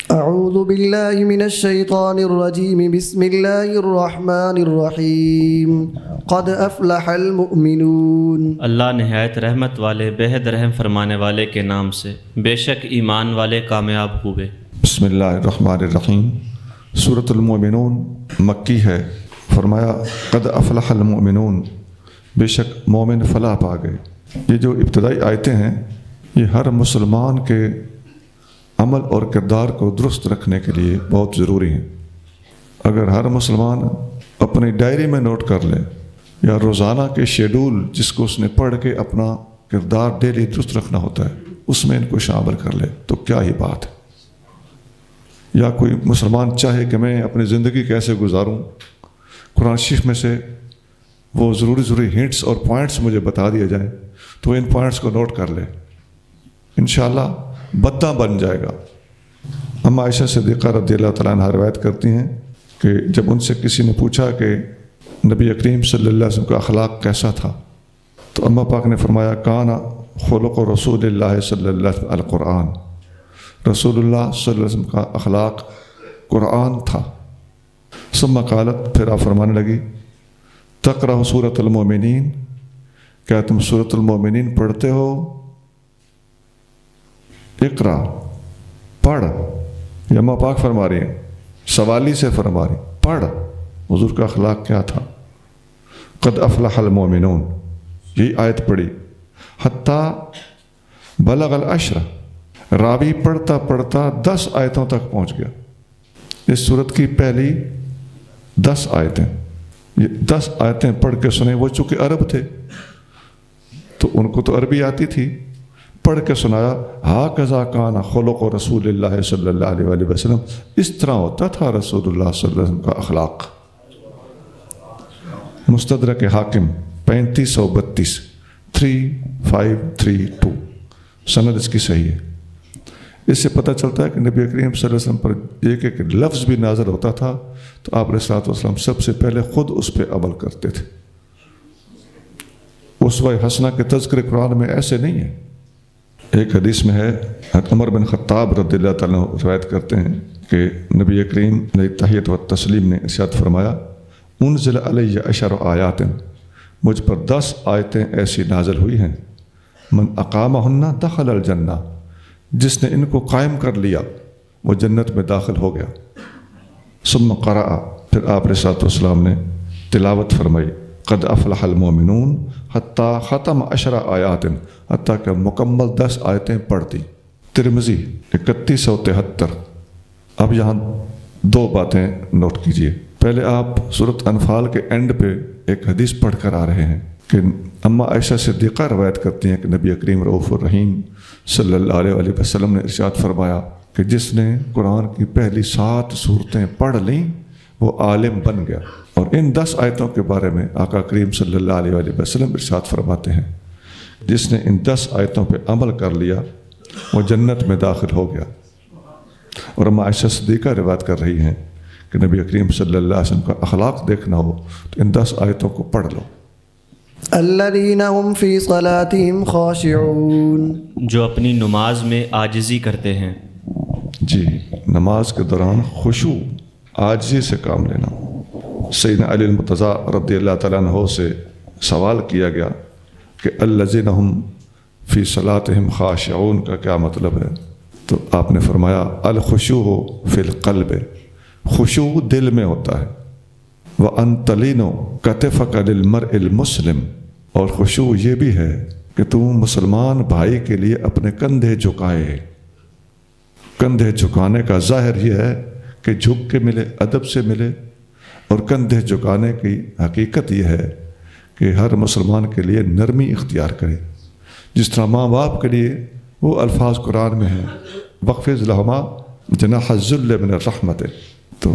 اعوذ باللہ من الشیطان الرجیم بسم اللہ الرحمن الرحیم قد افلح المؤمنون۔ اللہ نہایت رحمت والے بہت رحم فرمانے والے کے نام سے، بے شک ایمان والے کامیاب ہوئے۔ بسم اللہ الرحمن الرحیم۔ سورۃ المؤمنون مکی ہے۔ فرمایا قد افلح المؤمنون، بے شک مومن فلاح پا گئے۔ یہ جو ابتدائی آیتیں ہیں یہ ہر مسلمان کے عمل اور کردار کو درست رکھنے کے لیے بہت ضروری ہیں۔ اگر ہر مسلمان اپنی ڈائری میں نوٹ کر لے یا روزانہ کے شیڈول جس کو اس نے پڑھ کے اپنا کردار ڈیلی درست رکھنا ہوتا ہے اس میں ان کو شامل کر لے تو کیا ہی بات ہے۔ یا کوئی مسلمان چاہے کہ میں اپنی زندگی کیسے گزاروں، قرآن شریف میں سے وہ ضروری ہنٹس اور پوائنٹس مجھے بتا دیے جائیں تو ان پوائنٹس کو نوٹ کر لے، انشاءاللہ بدہ بن جائے گا۔ اما عائشہ صدیقہ رضی اللہ تعالیٰ عنہ روایت کرتی ہیں کہ جب ان سے کسی نے پوچھا کہ نبی کریم صلی اللہ علیہ وسلم کا اخلاق کیسا تھا تو اماں پاک نے فرمایا کان خلق رسول اللہ صلی اللہ علیہ وسلم القرآن، رسول اللہ صلی اللہ علیہ وسلم کا اخلاق قرآن تھا۔ ثم قالت، پھر آپ فرمانے لگی تقرأ سورۃ المؤمنین، کیا تم سورۃ المؤمنین پڑھتے ہو؟ اقرا، پڑھ۔ یہ اماں پاک فرما رہی ہیں، سوالی سے فرما رہی ہیں، پڑھ۔ حضور کا اخلاق کیا تھا؟ قد افلح المؤمنون، یہی آیت پڑھی حتیٰ بلغ العشر، راوی پڑھتا پڑھتا 10 آیتوں تک پہنچ گیا۔ اس صورت کی پہلی 10 آیتیں، یہ 10 آیتیں پڑھ کے سنیں۔ وہ چونکہ عرب تھے تو ان کو تو عربی آتی تھی، پڑھ کے سنایا ہاکذا کان خلق رسول اللہ صلی اللہ علیہ وآلہ وسلم، اس طرح ہوتا تھا رسول اللہ صلی اللہ علیہ وسلم کا اخلاق۔ مستدرک حاکم 3532 3532، سند اس کی صحیح ہے۔ اس سے پتہ چلتا ہے کہ نبی کریم صلی اللہ علیہ وسلم پر ایک ایک لفظ بھی نازل ہوتا تھا تو آپ علیہ الصلوۃ والسلام سب سے پہلے خود اس پہ عمل کرتے تھے۔ اسوہ حسنہ کے تذکرے قرآن میں ایسے نہیں ہیں۔ ایک حدیث میں ہے، عمر بن خطاب رضی اللہ تعالیٰ عنہ روایت کرتے ہیں کہ نبی کریم علیہ تحیت و تسلیم نے ارشاد فرمایا انزل علیہ 10 آیات، مجھ پر 10 آیتیں ایسی نازل ہوئی ہیں، من اقامہن دخل الجنہ، جس نے ان کو قائم کر لیا وہ جنت میں داخل ہو گیا۔ ثم قرأ، پھر آپ علیہ الصلوۃ والسلام نے تلاوت فرمائی قد افلح المؤمنون حتیٰ ختم 10 آیات، حتیٰ کہ مکمل 10 آیتیں پڑھ دی۔ ترمذی 3173۔ اب یہاں 2 باتیں نوٹ کیجئے۔ پہلے آپ سورۃ انفال کے اینڈ پہ ایک حدیث پڑھ کر آ رہے ہیں کہ اماں عائشہ صدیقہ روایت کرتی ہیں کہ نبی کریم رؤوف الرحیم صلی اللہ علیہ وآلہ وسلم نے ارشاد فرمایا کہ جس نے قرآن کی پہلی 7 سورتیں پڑھ لیں وہ عالم بن گیا۔ اور ان 10 آیتوں کے بارے میں آقا کریم صلی اللہ علیہ وآلہ وسلم ارشاد فرماتے ہیں جس نے ان 10 آیتوں پہ عمل کر لیا وہ جنت میں داخل ہو گیا۔ اور اماں عائشہ صدیقہ روایت کر رہی ہیں کہ نبی کریم صلی اللہ علیہ وسلم کا اخلاق دیکھنا ہو تو ان 10 آیتوں کو پڑھ لو۔ الذین هم فی صلاتهم خاشعون، جو اپنی نماز میں عاجزی کرتے ہیں۔ جی، نماز کے دوران خشوع، عاجزی سے کام لینا۔ سیدنا علی المرتضیٰ رضی اللہ تعالیٰ عنہ سے سوال کیا گیا کہ الذین هم فی صلاتهم خاشعون کا کیا مطلب ہے؟ تو آپ نے فرمایا الخشوع فی القلب، خشوع دل میں ہوتا ہے۔ وَأَن تَلِينُ كَتِفَكَ لِلْمَرْءِ الْمُسْلِمِ، اور خشوع یہ بھی ہے کہ تم مسلمان بھائی کے لیے اپنے کندھے جھکائے۔ کندھے جھکانے کا ظاہر یہ ہے کہ جھک کے ملے، ادب سے ملے، اور کندھے جھکانے کی حقیقت یہ ہے کہ ہر مسلمان کے لیے نرمی اختیار کرے۔ جس طرح ماں باپ کے لیے وہ الفاظ قرآن میں ہیں وَخْفِضْ لَهُمَا جَنَاحَ الذُّلِّ مِنَ الرَّحْمَةِ، تو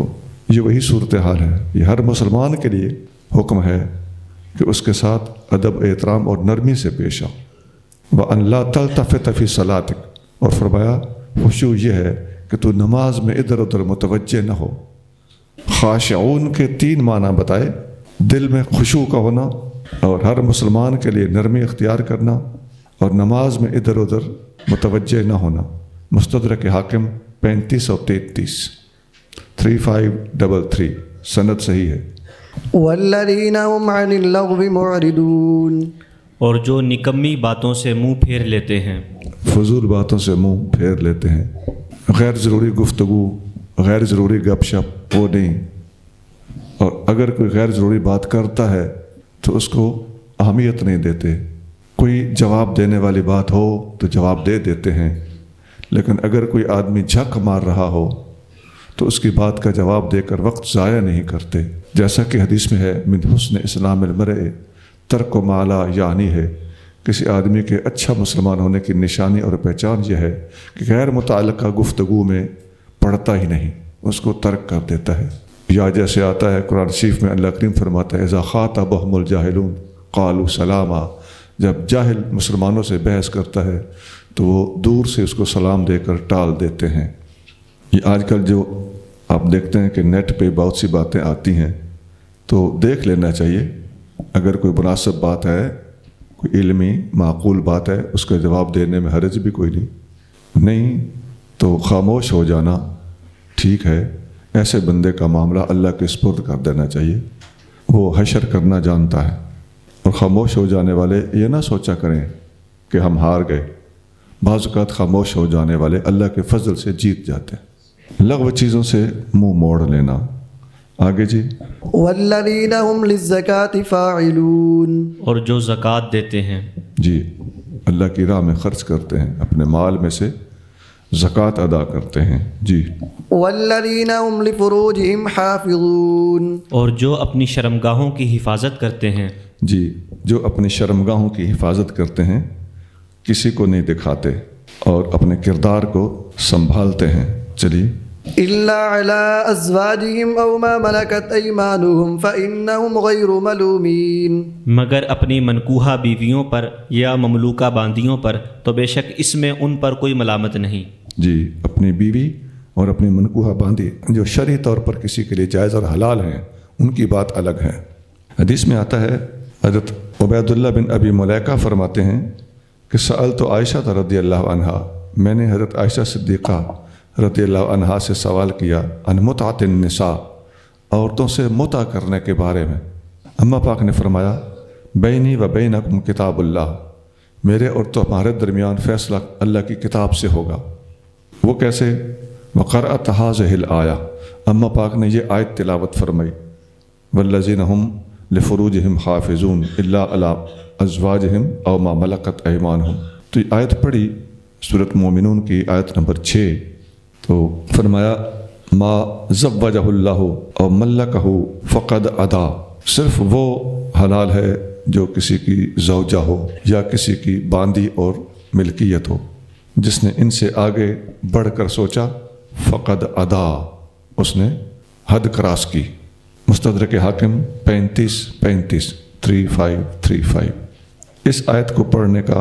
یہ وہی صورتحال ہے۔ یہ ہر مسلمان کے لیے حکم ہے کہ اس کے ساتھ ادب، احترام اور نرمی سے پیش آؤ۔ وَأَن لَا تَلْتَفِتَ فِي صَلَاتِكَ، اور فرمایا خشوع یہ ہے کہ تو نماز میں ادھر ادھر متوجہ نہ ہو۔ خاشعون کے 3 معنی بتائے، دل میں خشوع کا ہونا، اور ہر مسلمان کے لیے نرمی اختیار کرنا، اور نماز میں ادھر ادھر متوجہ نہ ہونا۔ مستدرک حاکم 35 اور 33 3533 سند صحیح ہے. والذین هم عن اللغو معرضون. اور جو نکمی باتوں سے منہ پھیر لیتے ہیں. فضول باتوں سے منہ پھیر لیتے ہیں. غیر ضروری گفتگو، غیر ضروری گپ شپ وہ نہیں. اور اگر کوئی غیر ضروری بات کرتا ہے تو اس کو اہمیت نہیں دیتے. کوئی جواب دینے والی بات ہو تو جواب دے دیتے ہیں، لیکن اگر کوئی آدمی جھک مار رہا ہو تو اس کی بات کا جواب دے کر وقت ضائع نہیں کرتے. جیسا کہ حدیث میں ہے من حسن اسلام المرء ترک ما لا یعنی ہے، کسی آدمی کے اچھا مسلمان ہونے کی نشانی اور پہچان یہ ہے کہ غیر متعلقہ گفتگو میں پڑتا ہی نہیں، اس کو ترک کر دیتا ہے. یا جیسے آتا ہے قرآن شریف میں اللہ کریم فرماتا ہے اذا خاطبهم الجاہلون قالوا سلاما، جب جاہل مسلمانوں سے بحث کرتا ہے تو وہ دور سے اس کو سلام دے کر ٹال دیتے ہیں. یہ آج کل جو آپ دیکھتے ہیں کہ نیٹ پہ بہت سی باتیں آتی ہیں تو دیکھ لینا چاہیے. اگر کوئی مناسب بات ہے، کوئی علمی معقول بات ہے، اس کا جواب دینے میں حرج بھی کوئی نہیں تو خاموش ہو جانا ٹھیک ہے. ایسے بندے کا معاملہ اللہ کے سپرد کر دینا چاہیے، وہ حشر کرنا جانتا ہے. اور خاموش ہو جانے والے یہ نہ سوچا کریں کہ ہم ہار گئے. بعض اوقات خاموش ہو جانے والے اللہ کے فضل سے جیت جاتے ہیں. لغو چیزوں سے منہ موڑ لینا. آگے جی. والذین هم للزکاة فاعلون. اور جو زکوٰۃ دیتے ہیں. جی، اللہ کی راہ میں خرچ کرتے ہیں، اپنے مال میں سے زکوٰۃ ادا کرتے ہیں. جی. والذین هم لفروجهم حافظون. اور جو اپنی شرمگاہوں کی حفاظت کرتے ہیں. جی، جو اپنی شرمگاہوں کی حفاظت کرتے ہیں، کسی کو نہیں دکھاتے اور اپنے کردار کو سنبھالتے ہیں. چلیے. الا علی ازواجہم او ما ملکت ایمانہم فانہم غیر ملومین. مگر اپنی منکوحہ بیویوں پر یا مملوکہ باندیوں پر تو بے شک اس میں ان پر کوئی ملامت نہیں. جی، اپنی بیوی اور اپنی منکوحہ باندی جو شرعی طور پر کسی کے لیے جائز اور حلال ہیں، ان کی بات الگ ہے. حدیث میں آتا ہے حضرت عبید اللہ بن ابی ملیکہ فرماتے ہیں کہ سألت عائشہ رضی اللہ عنہا، میں نے حضرت عائشہ صدیقہ رضی اللہ عنہا سے سوال کیا ان متعۃ النساء، عورتوں سے متع کرنے کے بارے میں. اماں پاک نے فرمایا بینی و بینکم کتاب اللہ، میرے اور تمہارے درمیان فیصلہ اللہ کی کتاب سے ہوگا. وہ کیسے؟ وقرأت هذه الآیہ، اماں پاک نے یہ آیت تلاوت فرمائی والذین هم لفروجہم حافظون الا علی ازواجہم او ما ملکت ایمانہم. تو یہ آیت پڑھی سورۃ مومنون کی آیت نمبر 6. تو فرمایا ما زوجہ اللہ او ملکہ فقد ادا، صرف وہ حلال ہے جو کسی کی زوجہ ہو یا کسی کی باندی اور ملکیت ہو. جس نے ان سے آگے بڑھ کر سوچا فقد ادا، اس نے حد کراس کی. مستدرک حاکم 3535 اس آیت کو پڑھنے کا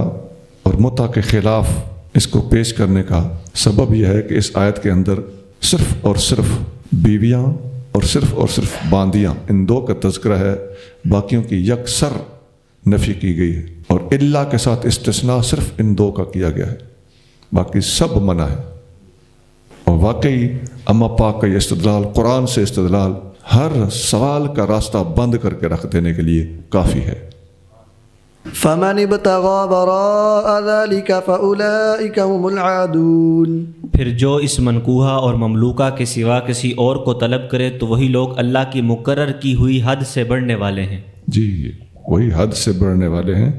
اور متع کے خلاف اس کو پیش کرنے کا سبب یہ ہے کہ اس آیت کے اندر صرف اور صرف بیویاں اور صرف باندیاں، ان دو کا تذکرہ ہے، باقیوں کی یکسر نفی کی گئی ہے. اور اللہ کے ساتھ استثناء صرف ان دو کا کیا گیا ہے، باقی سب منع ہے. اور واقعی اماں پاک کا یہ استدلال، قرآن سے استدلال، ہر سوال کا راستہ بند کر کے رکھ دینے کے لیے کافی ہے. فمن ابتغى وراء ذلك فأولئك هم العادون. پھر جو اس منکوحہ اور مملوکہ کے سوا کسی اور کو طلب کرے تو وہی لوگ اللہ کی مقرر کی ہوئی حد سے بڑھنے والے ہیں. جی، وہی حد سے بڑھنے والے ہیں.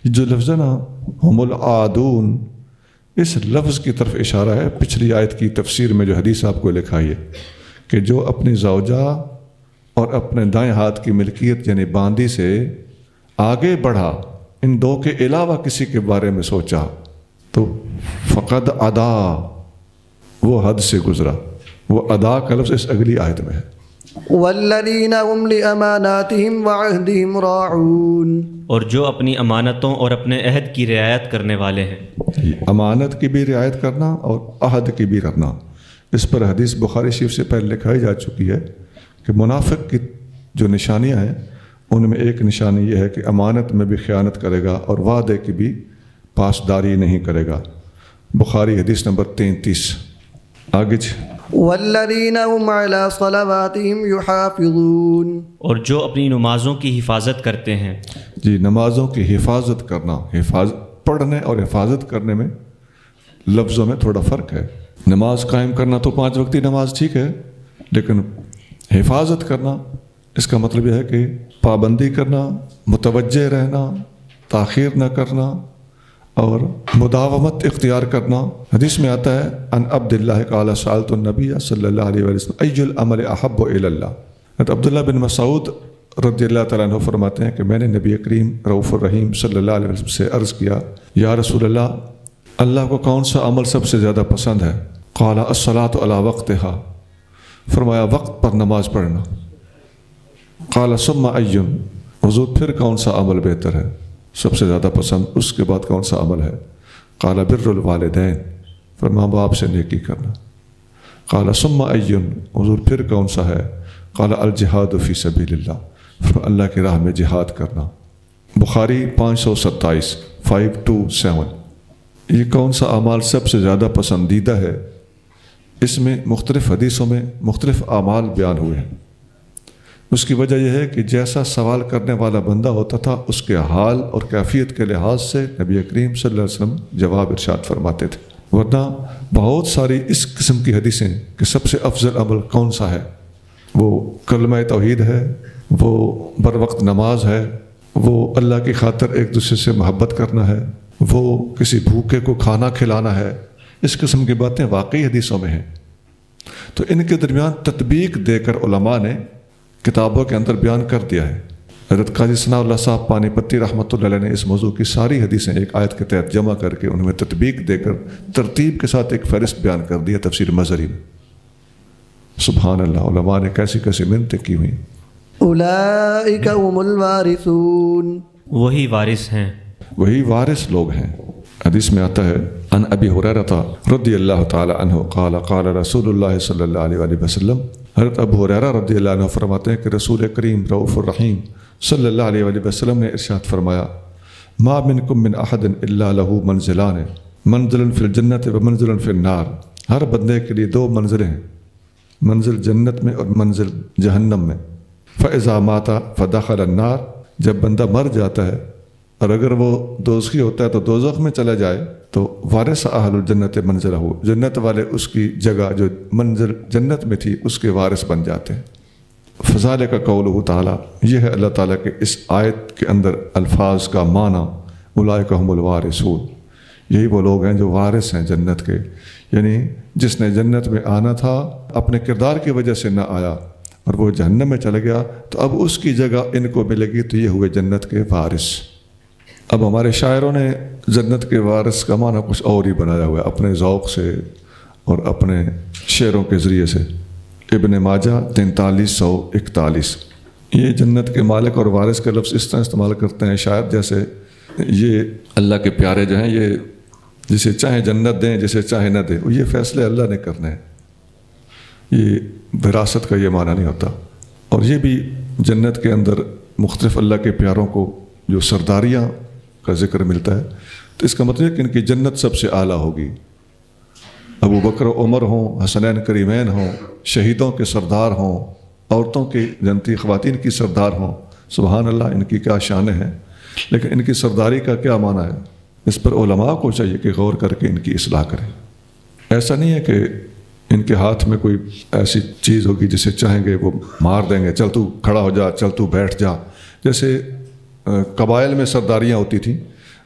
جو لفظ نا ہم العادون، اس لفظ کی طرف اشارہ ہے. پچھلی آیت کی تفسیر میں جو حدیث آپ کو لکھائی ہے کہ جو اپنی زوجہ اور اپنے دائیں ہاتھ کی ملکیت یعنی باندی سے آگے بڑھا، ان دو کے علاوہ کسی کے بارے میں سوچا تو فقد ادا، وہ حد سے گزرا. وہ ادا کا لفظ اس اگلی آیت میں ہے. والذین هم لأماناتهم وعہدهم راعون. اور جو اپنی امانتوں اور اپنے عہد کی رعایت کرنے والے ہیں. امانت کی بھی رعایت کرنا اور عہد کی بھی کرنا. اس پر حدیث بخاری شریف سے پہلے لکھائی جا چکی ہے کہ منافق کی جو نشانیاں ہیں ان میں ایک نشانی یہ ہے کہ امانت میں بھی خیانت کرے گا اور وعدے کی بھی پاسداری نہیں کرے گا. بخاری حدیث نمبر 33. آگے والذین هم علی صلواتهم یحافظون، اور جو اپنی نمازوں کی حفاظت کرتے ہیں۔ جی، نمازوں کی حفاظت کرنا، پڑھنے اور حفاظت کرنے میں لفظوں میں تھوڑا فرق ہے۔ نماز قائم کرنا تو 5 وقتی نماز ٹھیک ہے، لیکن حفاظت کرنا اس کا مطلب یہ ہے کہ پابندی کرنا، متوجہ رہنا، تاخیر نہ کرنا اور مداومت اختیار کرنا۔ حدیث میں آتا ہے ان عبداللہ قال سألت النبی صلی اللہ علیہ وسلم ای العمل احب الی اللہ۔ حضرت عبداللہ بن مسعود رضی اللہ تعالیٰ عنہ فرماتے ہیں کہ میں نے نبی کریم رؤوف الرحیم صلی اللہ علیہ وسلم سے عرض کیا، یا رسول اللہ، اللہ کو کون سا عمل سب سے زیادہ پسند ہے؟ قال الصلاۃ علی وقتها، فرمایا وقت پر نماز پڑھنا۔ قال ثم ای، حضور پھر کون سا عمل بہتر ہے، سب سے زیادہ پسند، اس کے بعد کون سا عمل ہے؟ قال بر الوالدین، فرمایا ماں باپ سے نیکی کرنا۔ قال ثم ای، حضور پھر کون سا ہے؟ قال الجہاد فی سبیل اللہ، فرمایا اللہ کی راہ میں جہاد کرنا۔ بخاری 527 527۔ یہ کون سا اعمال سب سے زیادہ پسندیدہ ہے؟ اس میں مختلف حدیثوں میں مختلف اعمال بیان ہوئے ہیں۔ اس کی وجہ یہ ہے کہ جیسا سوال کرنے والا بندہ ہوتا تھا اس کے حال اور کیفیت کے لحاظ سے نبی کریم صلی اللہ علیہ وسلم جواب ارشاد فرماتے تھے، ورنہ بہت ساری اس قسم کی حدیثیں کہ سب سے افضل عمل کون سا ہے، وہ کلمہ توحید ہے، وہ بر وقت نماز ہے، وہ اللہ کی خاطر ایک دوسرے سے محبت کرنا ہے، وہ کسی بھوکے کو کھانا کھلانا ہے، اس قسم کی باتیں واقعی حدیثوں میں ہیں۔ تو ان کے درمیان تطبیق دے کر علماء نے کتابوں کے اندر بیان کر دیا ہے۔ حضرت قاضی ثناء اللہ صاحب پانی پتی رحمۃ اللہ علیہ نے اس موضوع کی ساری حدیثیں ایک آیت کے تحت جمع کر کے ان میں تطبیق دے کر ترتیب کے ساتھ ایک فہرست بیان کر دیا تفسیر مظہری میں۔ سبحان اللہ، علماء نے کیسی کیسی محنتیں کی ہوئی۔ اولئک هم الوارثون، وہی وارث ہیں۔ وہی وارث لوگ ہیں۔ حدیث میں آتا ہے ان ابی ہریرہ رضی اللہ تعالی عنہ قال قال رسول اللہ صلی اللہ علیہ وآلہ وسلم، حضرت ابو ہریرہ رضی اللہ عنہ فرماتے ہیں کہ رسول کریم رؤوف الرحیم صلی اللہ علیہ وآلہ وسلم نے ارشاد فرمایا، ما منکم من احد الا له منزلان، منزل فی الجنت و منزل فی النار۔ ہر بندے کے لیے 2 منزلیں ہیں، منزل جنت میں اور منزل جہنم میں۔ فاذا مات فدخل النار، جب بندہ مر جاتا ہے اور اگر وہ دوزخی ہوتا ہے تو دوزخ میں چلا جائے تو وارث اہل الجنت منزلہ، جنت والے اس کی جگہ جو منزل جنت میں تھی اس کے وارث بن جاتے ہیں۔ فذالک قولہ تعالیٰ، یہ ہے اللہ تعالیٰ کے اس آیت کے اندر الفاظ کا معنی، اولئک هم الوارثون، یہی وہ لوگ ہیں جو وارث ہیں جنت کے، یعنی جس نے جنت میں آنا تھا اپنے کردار کی وجہ سے نہ آیا اور وہ جہنم میں چلا گیا تو اب اس کی جگہ ان کو ملے گی، تو یہ ہوئے جنت کے وارث۔ اب ہمارے شاعروں نے جنت کے وارث کا معنی کچھ اور ہی بنایا ہوا ہے اپنے ذوق سے اور اپنے شعروں کے ذریعے سے۔ ابن ماجہ 4341، یہ جنت کے مالک اور وارث کا لفظ اس طرح استعمال کرتے ہیں شاعر جیسے یہ اللہ کے پیارے جو ہیں یہ جسے چاہیں جنت دیں جسے چاہیں نہ دیں، یہ فیصلے اللہ نے کرنے ہیں، یہ وراثت کا یہ معنی نہیں ہوتا۔ اور یہ بھی جنت کے اندر مختلف اللہ کے پیاروں کو جو سرداریاں کا ذکر ملتا ہے، تو اس کا مطلب ہے کہ ان کی جنت سب سے اعلیٰ ہوگی۔ ابو بکر و عمر ہوں، حسنین کریمین ہوں، شہیدوں کے سردار ہوں، عورتوں کی جنتی خواتین کی سردار ہوں، سبحان اللہ، ان کی کیا شانیں ہیں، لیکن ان کی سرداری کا کیا معنی ہے، اس پر علماء کو چاہیے کہ غور کر کے ان کی اصلاح کریں۔ ایسا نہیں ہے کہ ان کے ہاتھ میں کوئی ایسی چیز ہوگی جسے چاہیں گے وہ مار دیں گے، چل تو کھڑا ہو جا، چل تو بیٹھ جا، جیسے قبائل میں سرداریاں ہوتی تھیں،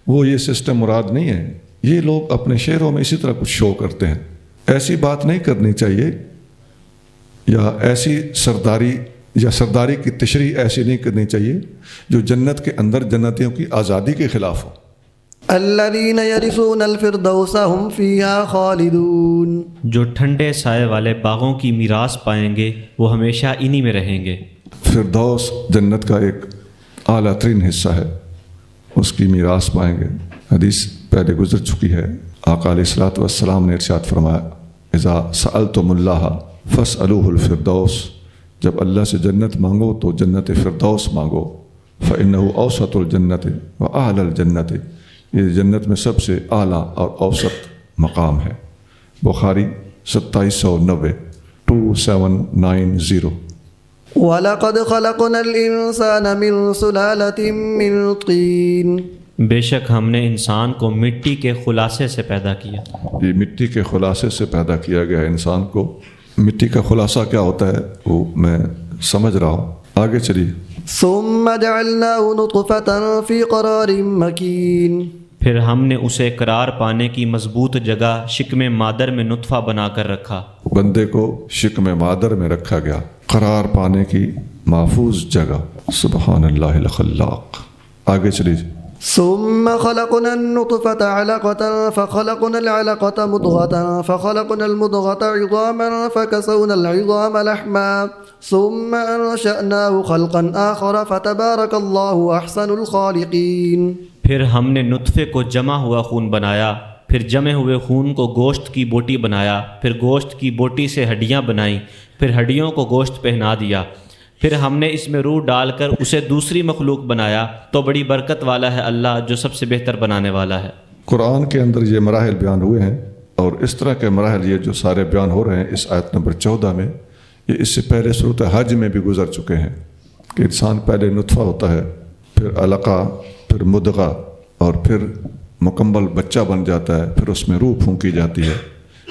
وہ یہ سسٹم مراد نہیں ہے۔ یہ لوگ اپنے شعروں میں اسی طرح کچھ شو کرتے ہیں، ایسی بات نہیں کرنی چاہیے، یا ایسی سرداری یا سرداری کی تشریح ایسی نہیں کرنی چاہیے جو جنت کے اندر جنتیوں کی آزادی کے خلاف ہو۔ الذین یرثون الفردوس هم فیہا خالدون، جو ٹھنڈے سائے والے باغوں کی میراث پائیں گے وہ ہمیشہ انہی میں رہیں گے۔ فردوس جنت کا ایک اعلیٰ ترین حصہ ہے، اس کی میراث پائیں گے۔ حدیث پہلے گزر چکی ہے، آقا علیہ الصلوۃ والسلام نے ارشاد فرمایا، اذا سألتم اللہ فاسألوہ الفردوس، جب اللہ سے جنت مانگو تو جنت فردوس مانگو، فإنہ اوسط الجنت وأعلی الجنت، یہ جنت میں سب سے اعلیٰ اور اوسط مقام ہے۔ بخاری 2790 2790۔ وَلَقَدْ خَلَقْنَا الْإِنسَانَ مِنْ سُلَالَةٍ مِّنْ طِينٍ، بے شک ہم نے انسان کو مٹی کے خلاصے سے پیدا کیا۔ یہ مٹی کے خلاصے سے پیدا کیا گیا ہے انسان کو۔ مٹی کا خلاصہ کیا ہوتا ہے وہ میں سمجھ رہا ہوں، آگے چلیے۔ ثُمَّ جَعَلْنَاهُ نُطْفَةً فِي قَرَارٍ مَّكِينٍ، پھر ہم نے اسے قرار پانے کی مضبوط جگہ شکم مادر میں نطفہ بنا کر رکھا۔ بندے کو شکم مادر میں رکھا گیا، قرار پانے کی محفوظ جگہ۔ سبحان اللہ الخلاق۔ آگے چلیے۔ ثم خلقنا النطفة علقة فخلقنا العلقة مضغة فخلقنا المضغة عظاما فكسونا العظام لحما ثم أنشأناه خلقا آخر فتبارك الله أحسن الخالقين۔ پھر ہم نے نطفے کو جمع ہوا خون بنایا، پھر جمے ہوئے خون کو گوشت کی بوٹی بنایا، پھر گوشت کی بوٹی سے ہڈیاں بنائیں، پھر ہڈیوں کو گوشت پہنا دیا، پھر ہم نے اس میں روح ڈال کر اسے دوسری مخلوق بنایا، تو بڑی برکت والا ہے اللہ جو سب سے بہتر بنانے والا ہے۔ قرآن کے اندر یہ مراحل بیان ہوئے ہیں، اور اس طرح کے مراحل یہ جو سارے بیان ہو رہے ہیں اس آیت نمبر 14 میں، یہ اس سے پہلے صورت حج میں بھی گزر چکے ہیں کہ انسان پہلے نطفہ ہوتا ہے، پھر علقہ، پھر مدغہ، اور پھر مکمل بچہ بن جاتا ہے، پھر اس میں روح پھونکی جاتی ہے۔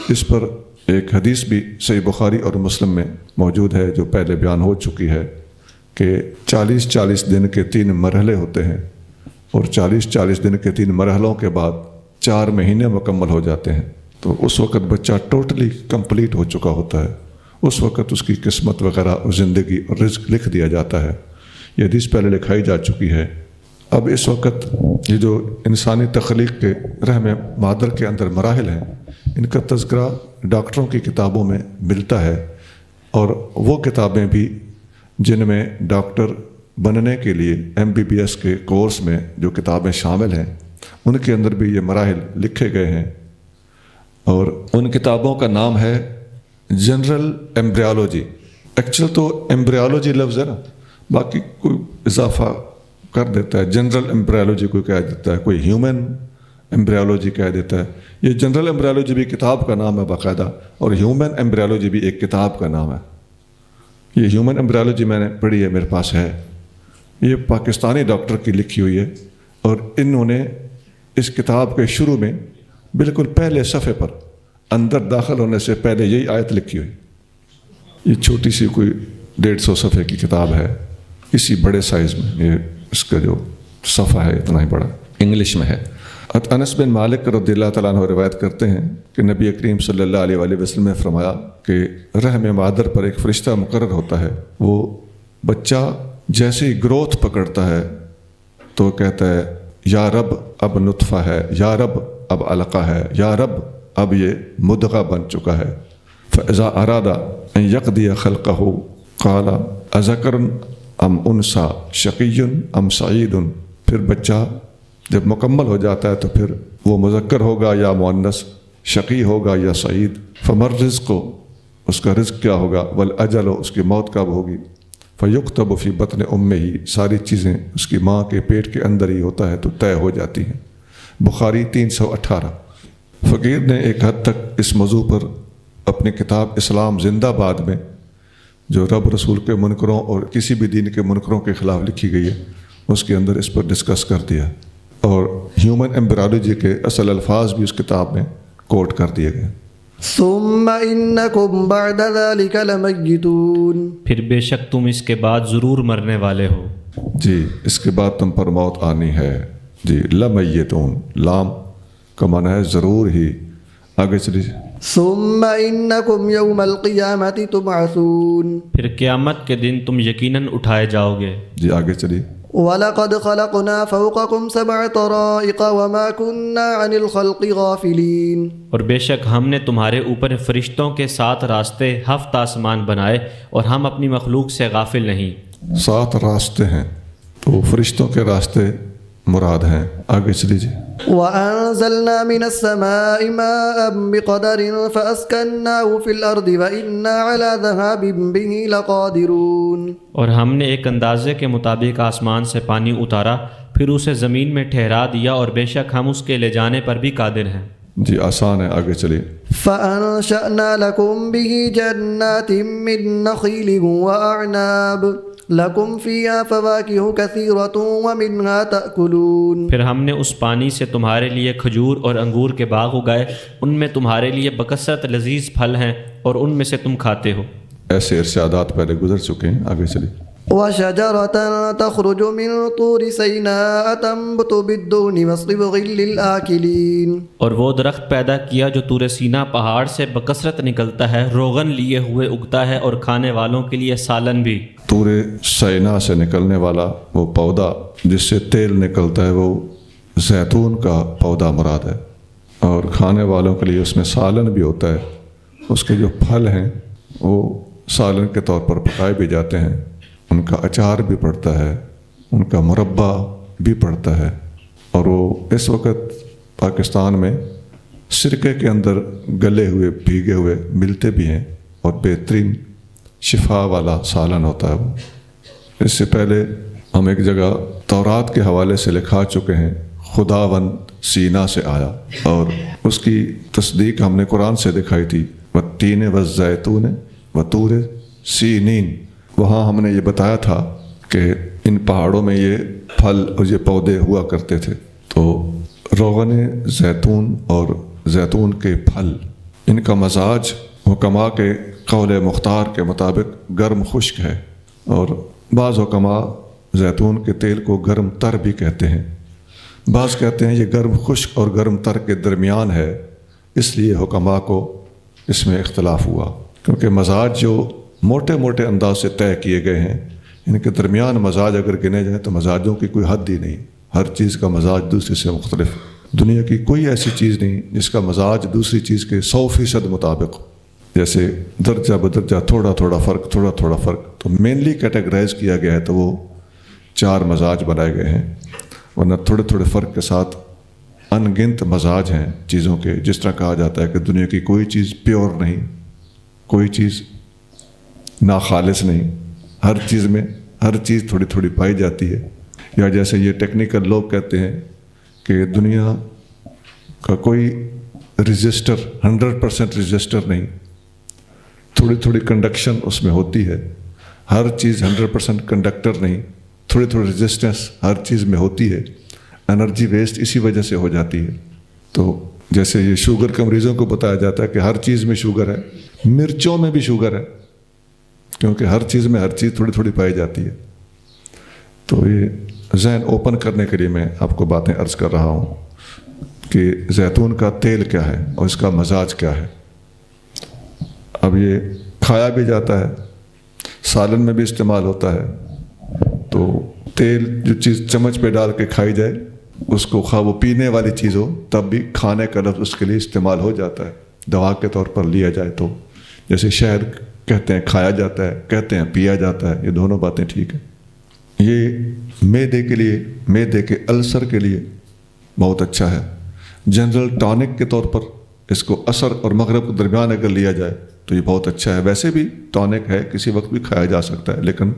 اس پر ایک حدیث بھی صحیح بخاری اور مسلم میں موجود ہے جو پہلے بیان ہو چکی ہے کہ 40 دن کے 3 مرحلے ہوتے ہیں، اور 40 دن کے 3 مرحلوں کے بعد 4 مہینے مکمل ہو جاتے ہیں، تو اس وقت بچہ ٹوٹلی کمپلیٹ ہو چکا ہوتا ہے۔ اس وقت اس کی قسمت وغیرہ اور زندگی اور رزق لکھ دیا جاتا ہے۔ یہ حدیث پہلے لکھائی جا چکی ہے۔ اب اس وقت یہ جو انسانی تخلیق کے رحم مادر کے اندر مراحل ہیں، ان کا تذکرہ ڈاکٹروں کی کتابوں میں ملتا ہے، اور وہ کتابیں بھی جن میں ڈاکٹر بننے کے لیے MBBS کے کورس میں جو کتابیں شامل ہیں ان کے اندر بھی یہ مراحل لکھے گئے ہیں، اور ان کتابوں کا نام ہے جنرل ایمبریالوجی۔ ایکچوئل تو ایمبریالوجی لفظ ہے نا، باقی کوئی اضافہ کر دیتا ہے، جنرل ایمبریالوجی کوئی کہہ دیتا ہے، کوئی ہیومن ایمبریالوجی کہہ دیتا ہے۔ یہ جنرل ایمبریالوجی بھی کتاب کا نام ہے باقاعدہ، اور ہیومن ایمبریالوجی بھی ایک کتاب کا نام ہے۔ یہ ہیومن ایمبریالوجی میں نے پڑھی ہے، میرے پاس ہے، یہ پاکستانی ڈاکٹر کی لکھی ہوئی ہے، اور انہوں نے اس کتاب کے شروع میں بالکل پہلے صفحے پر اندر داخل ہونے سے پہلے یہی آیت لکھی ہوئی۔ یہ چھوٹی سی کوئی 150 صفحے کی کتاب ہے، کسی بڑے سائز میں، یہ اس کا جو صفحہ ہے اتنا ہی بڑا، انگلش میں ہے۔ انس بن مالک رضی اللہ تعالیٰ عنہ روایت کرتے ہیں کہ نبی کریم صلی اللہ علیہ وآلہ وسلم نے فرمایا کہ رحم مادر پر ایک فرشتہ مقرر ہوتا ہے، وہ بچہ جیسے ہی گروتھ پکڑتا ہے تو کہتا ہے یا رب اب نطفہ ہے، یا رب اب علقہ ہے، یا رب اب یہ مدغہ بن چکا ہے۔ فَإِذَا أَرَادَ أَن يَقْضِيَ خَلْقَهُ قَالَ أَذَكَرٌ ام انسا شقی ام سعید۔ پھر بچہ جب مکمل ہو جاتا ہے تو پھر وہ مذکر ہوگا یا مؤنث، شقی ہوگا یا سعید۔ فمر رزق، اس کا رزق کیا ہوگا، والاجل، اس کی موت کب ہوگی۔ فیکتب فی بطن امہ، ساری چیزیں اس کی ماں کے پیٹ کے اندر ہی ہوتا ہے تو طے ہو جاتی ہیں۔ بخاری 318۔ فقیر نے ایک حد تک اس موضوع پر اپنی کتاب اسلام زندہ باد میں، جو رب رسول کے منکروں اور کسی بھی دین کے منکروں کے خلاف لکھی گئی ہے، اس کے اندر اس پر ڈسکس کر دیا، اور ہیومن ایمبریالوجی کے اصل الفاظ بھی اس کتاب میں کوٹ کر دیے گئے۔ ثم انکم بعد ذلک لمیتون، پھر بے شک تم اس کے بعد ضرور مرنے والے ہو۔ جی، اس کے بعد تم پر موت آنی ہے۔ جی، لمیتون، لام کا معنی ہے ضرور ہی۔ آگے چلیے۔ ثم انکم یوم القیامت تبعثون، پھر قیامت کے دن تم یقیناً اٹھائے جاؤ گے۔ جی آگے چلیے۔ وَلَقَدْ خَلَقْنَا فَوْقَكُمْ سَبْعَ طَرَائِقَ وَمَا كُنَّا عَنِ الْخَلْقِ غَافِلِينَ، اور بے شک ہم نے تمہارے اوپر فرشتوں کے 7 راستے 7 آسمان بنائے، اور ہم اپنی مخلوق سے غافل نہیں۔ 7 راستے ہیں، تو فرشتوں کے راستے مراد ہیں۔ آگے چلیے۔ وَأَنزَلْنَا مِنَ السَّمَاءِ مَاءً بِقَدَرٍ فَأَسْكَنَّاهُ فِي الْأَرْضِ وَإِنَّا عَلَى ذَهَابٍ بِهِ لَقَادِرُونَ، اور ہم نے ایک اندازے کے مطابق آسمان سے پانی اتارا، پھر اسے زمین میں ٹھہرا دیا، اور بے شک ہم اس کے لے جانے پر بھی قادر ہیں۔ جی آسان ہے، آگے چلیے. فأنشأنا لكم به جنات من نخيل وأعناب لكم فيها فواكه كثيرة ومنها تأكلون. پھر ہم نے اس پانی سے تمہارے لیے کھجور اور انگور کے باغ اگائے، ان میں تمہارے لیے بکثرت لذیذ پھل ہیں اور ان میں سے تم کھاتے ہو. ایسے ارشادات پہلے گزر چکے ہیں، آگے چلیے. وشجرة تخرج من طور سيناء تنبت بالدهن والصبغ للآكلين. اور وہ درخت پیدا کیا جو طور سینا پہاڑ سے بکثرت نکلتا ہے، روغن لیے ہوئے اگتا ہے اور کھانے والوں کے لیے سالن بھی. طور سینا سے نکلنے والا وہ پودا جس سے تیل نکلتا ہے وہ زیتون کا پودا مراد ہے، اور کھانے والوں کے لیے اس میں سالن بھی ہوتا ہے. اس کے جو پھل ہیں وہ سالن کے طور پر پکائے بھی جاتے ہیں، ان کا اچار بھی پڑتا ہے، ان کا مربع بھی پڑتا ہے. اور وہ اس وقت پاکستان میں سرکے کے اندر گلے ہوئے بھیگے ہوئے ملتے بھی ہیں، اور بہترین شفا والا سالن ہوتا ہے وہ. اس سے پہلے ہم ایک جگہ تورات کے حوالے سے لکھا چکے ہیں، خداوند سینا سے آیا، اور اس کی تصدیق ہم نے قرآن سے دکھائی تھی. والتین والزیتون وطور سینین. وہاں ہم نے یہ بتایا تھا کہ ان پہاڑوں میں یہ پھل اور یہ پودے ہوا کرتے تھے. تو روغن زیتون اور زیتون کے پھل، ان کا مزاج حکماء کے قول مختار کے مطابق گرم خشک ہے، اور بعض حکماء زیتون کے تیل کو گرم تر بھی کہتے ہیں. بعض کہتے ہیں یہ گرم خشک اور گرم تر کے درمیان ہے، اس لیے حکماء کو اس میں اختلاف ہوا، کیونکہ مزاج جو موٹے موٹے انداز سے طے کیے گئے ہیں، ان کے درمیان مزاج اگر گنے جائیں تو مزاجوں کی کوئی حد ہی نہیں. ہر چیز کا مزاج دوسرے سے مختلف. دنیا کی کوئی ایسی چیز نہیں جس کا مزاج دوسری چیز کے 100% مطابق. جیسے درجہ بدرجہ تھوڑا تھوڑا فرق، تھوڑا تھوڑا فرق. تو مینلی کیٹیگرائز کیا گیا ہے تو وہ 4 مزاج بنائے گئے ہیں، ورنہ تھوڑے تھوڑے فرق کے ساتھ ان گنت مزاج ہیں چیزوں کے. جس طرح کہا جاتا ہے کہ دنیا کی کوئی چیز پیور نہیں، کوئی چیز ناخالص نہیں، ہر چیز میں ہر چیز تھوڑی تھوڑی پائی جاتی ہے. یا جیسے یہ ٹیکنیکل لوگ کہتے ہیں کہ دنیا کا کوئی رجسٹر 100% رجسٹر نہیں، تھوڑی تھوڑی کنڈکشن اس میں ہوتی ہے. ہر چیز 100% کنڈکٹر نہیں، تھوڑی تھوڑی رجسٹنس ہر چیز میں ہوتی ہے. انرجی ویسٹ اسی وجہ سے ہو جاتی ہے. تو جیسے یہ شوگر کے مریضوں کو بتایا جاتا ہے کہ ہر چیز میں شوگر ہے، مرچوں میں بھی شوگر ہے، کیونکہ ہر چیز میں ہر چیز تھوڑی تھوڑی پائی جاتی ہے. تو یہ ذہن اوپن کرنے کے لیے میں آپ کو باتیں عرض کر رہا ہوں کہ زیتون کا تیل کیا ہے اور اس کا مزاج کیا ہے. اب یہ کھایا بھی جاتا ہے، سالن میں بھی استعمال ہوتا ہے. تو تیل جو چیز چمچ پہ ڈال کے کھائی جائے، اس کو خواہ وہ پینے والی چیز ہو تب بھی کھانے کا لفظ اس کے لیے استعمال ہو جاتا ہے. دوا کے طور پر لیا جائے تو جیسے شہد کہتے ہیں کھایا جاتا ہے، کہتے ہیں پیا جاتا ہے، یہ دونوں باتیں ٹھیک ہیں. یہ معدے کے لیے، معدے کے السر کے لیے بہت اچھا ہے. جنرل ٹانک کے طور پر اس کو عصر اور مغرب کے درمیان اگر لیا جائے تو یہ بہت اچھا ہے. ویسے بھی ٹانک ہے، کسی وقت بھی کھایا جا سکتا ہے، لیکن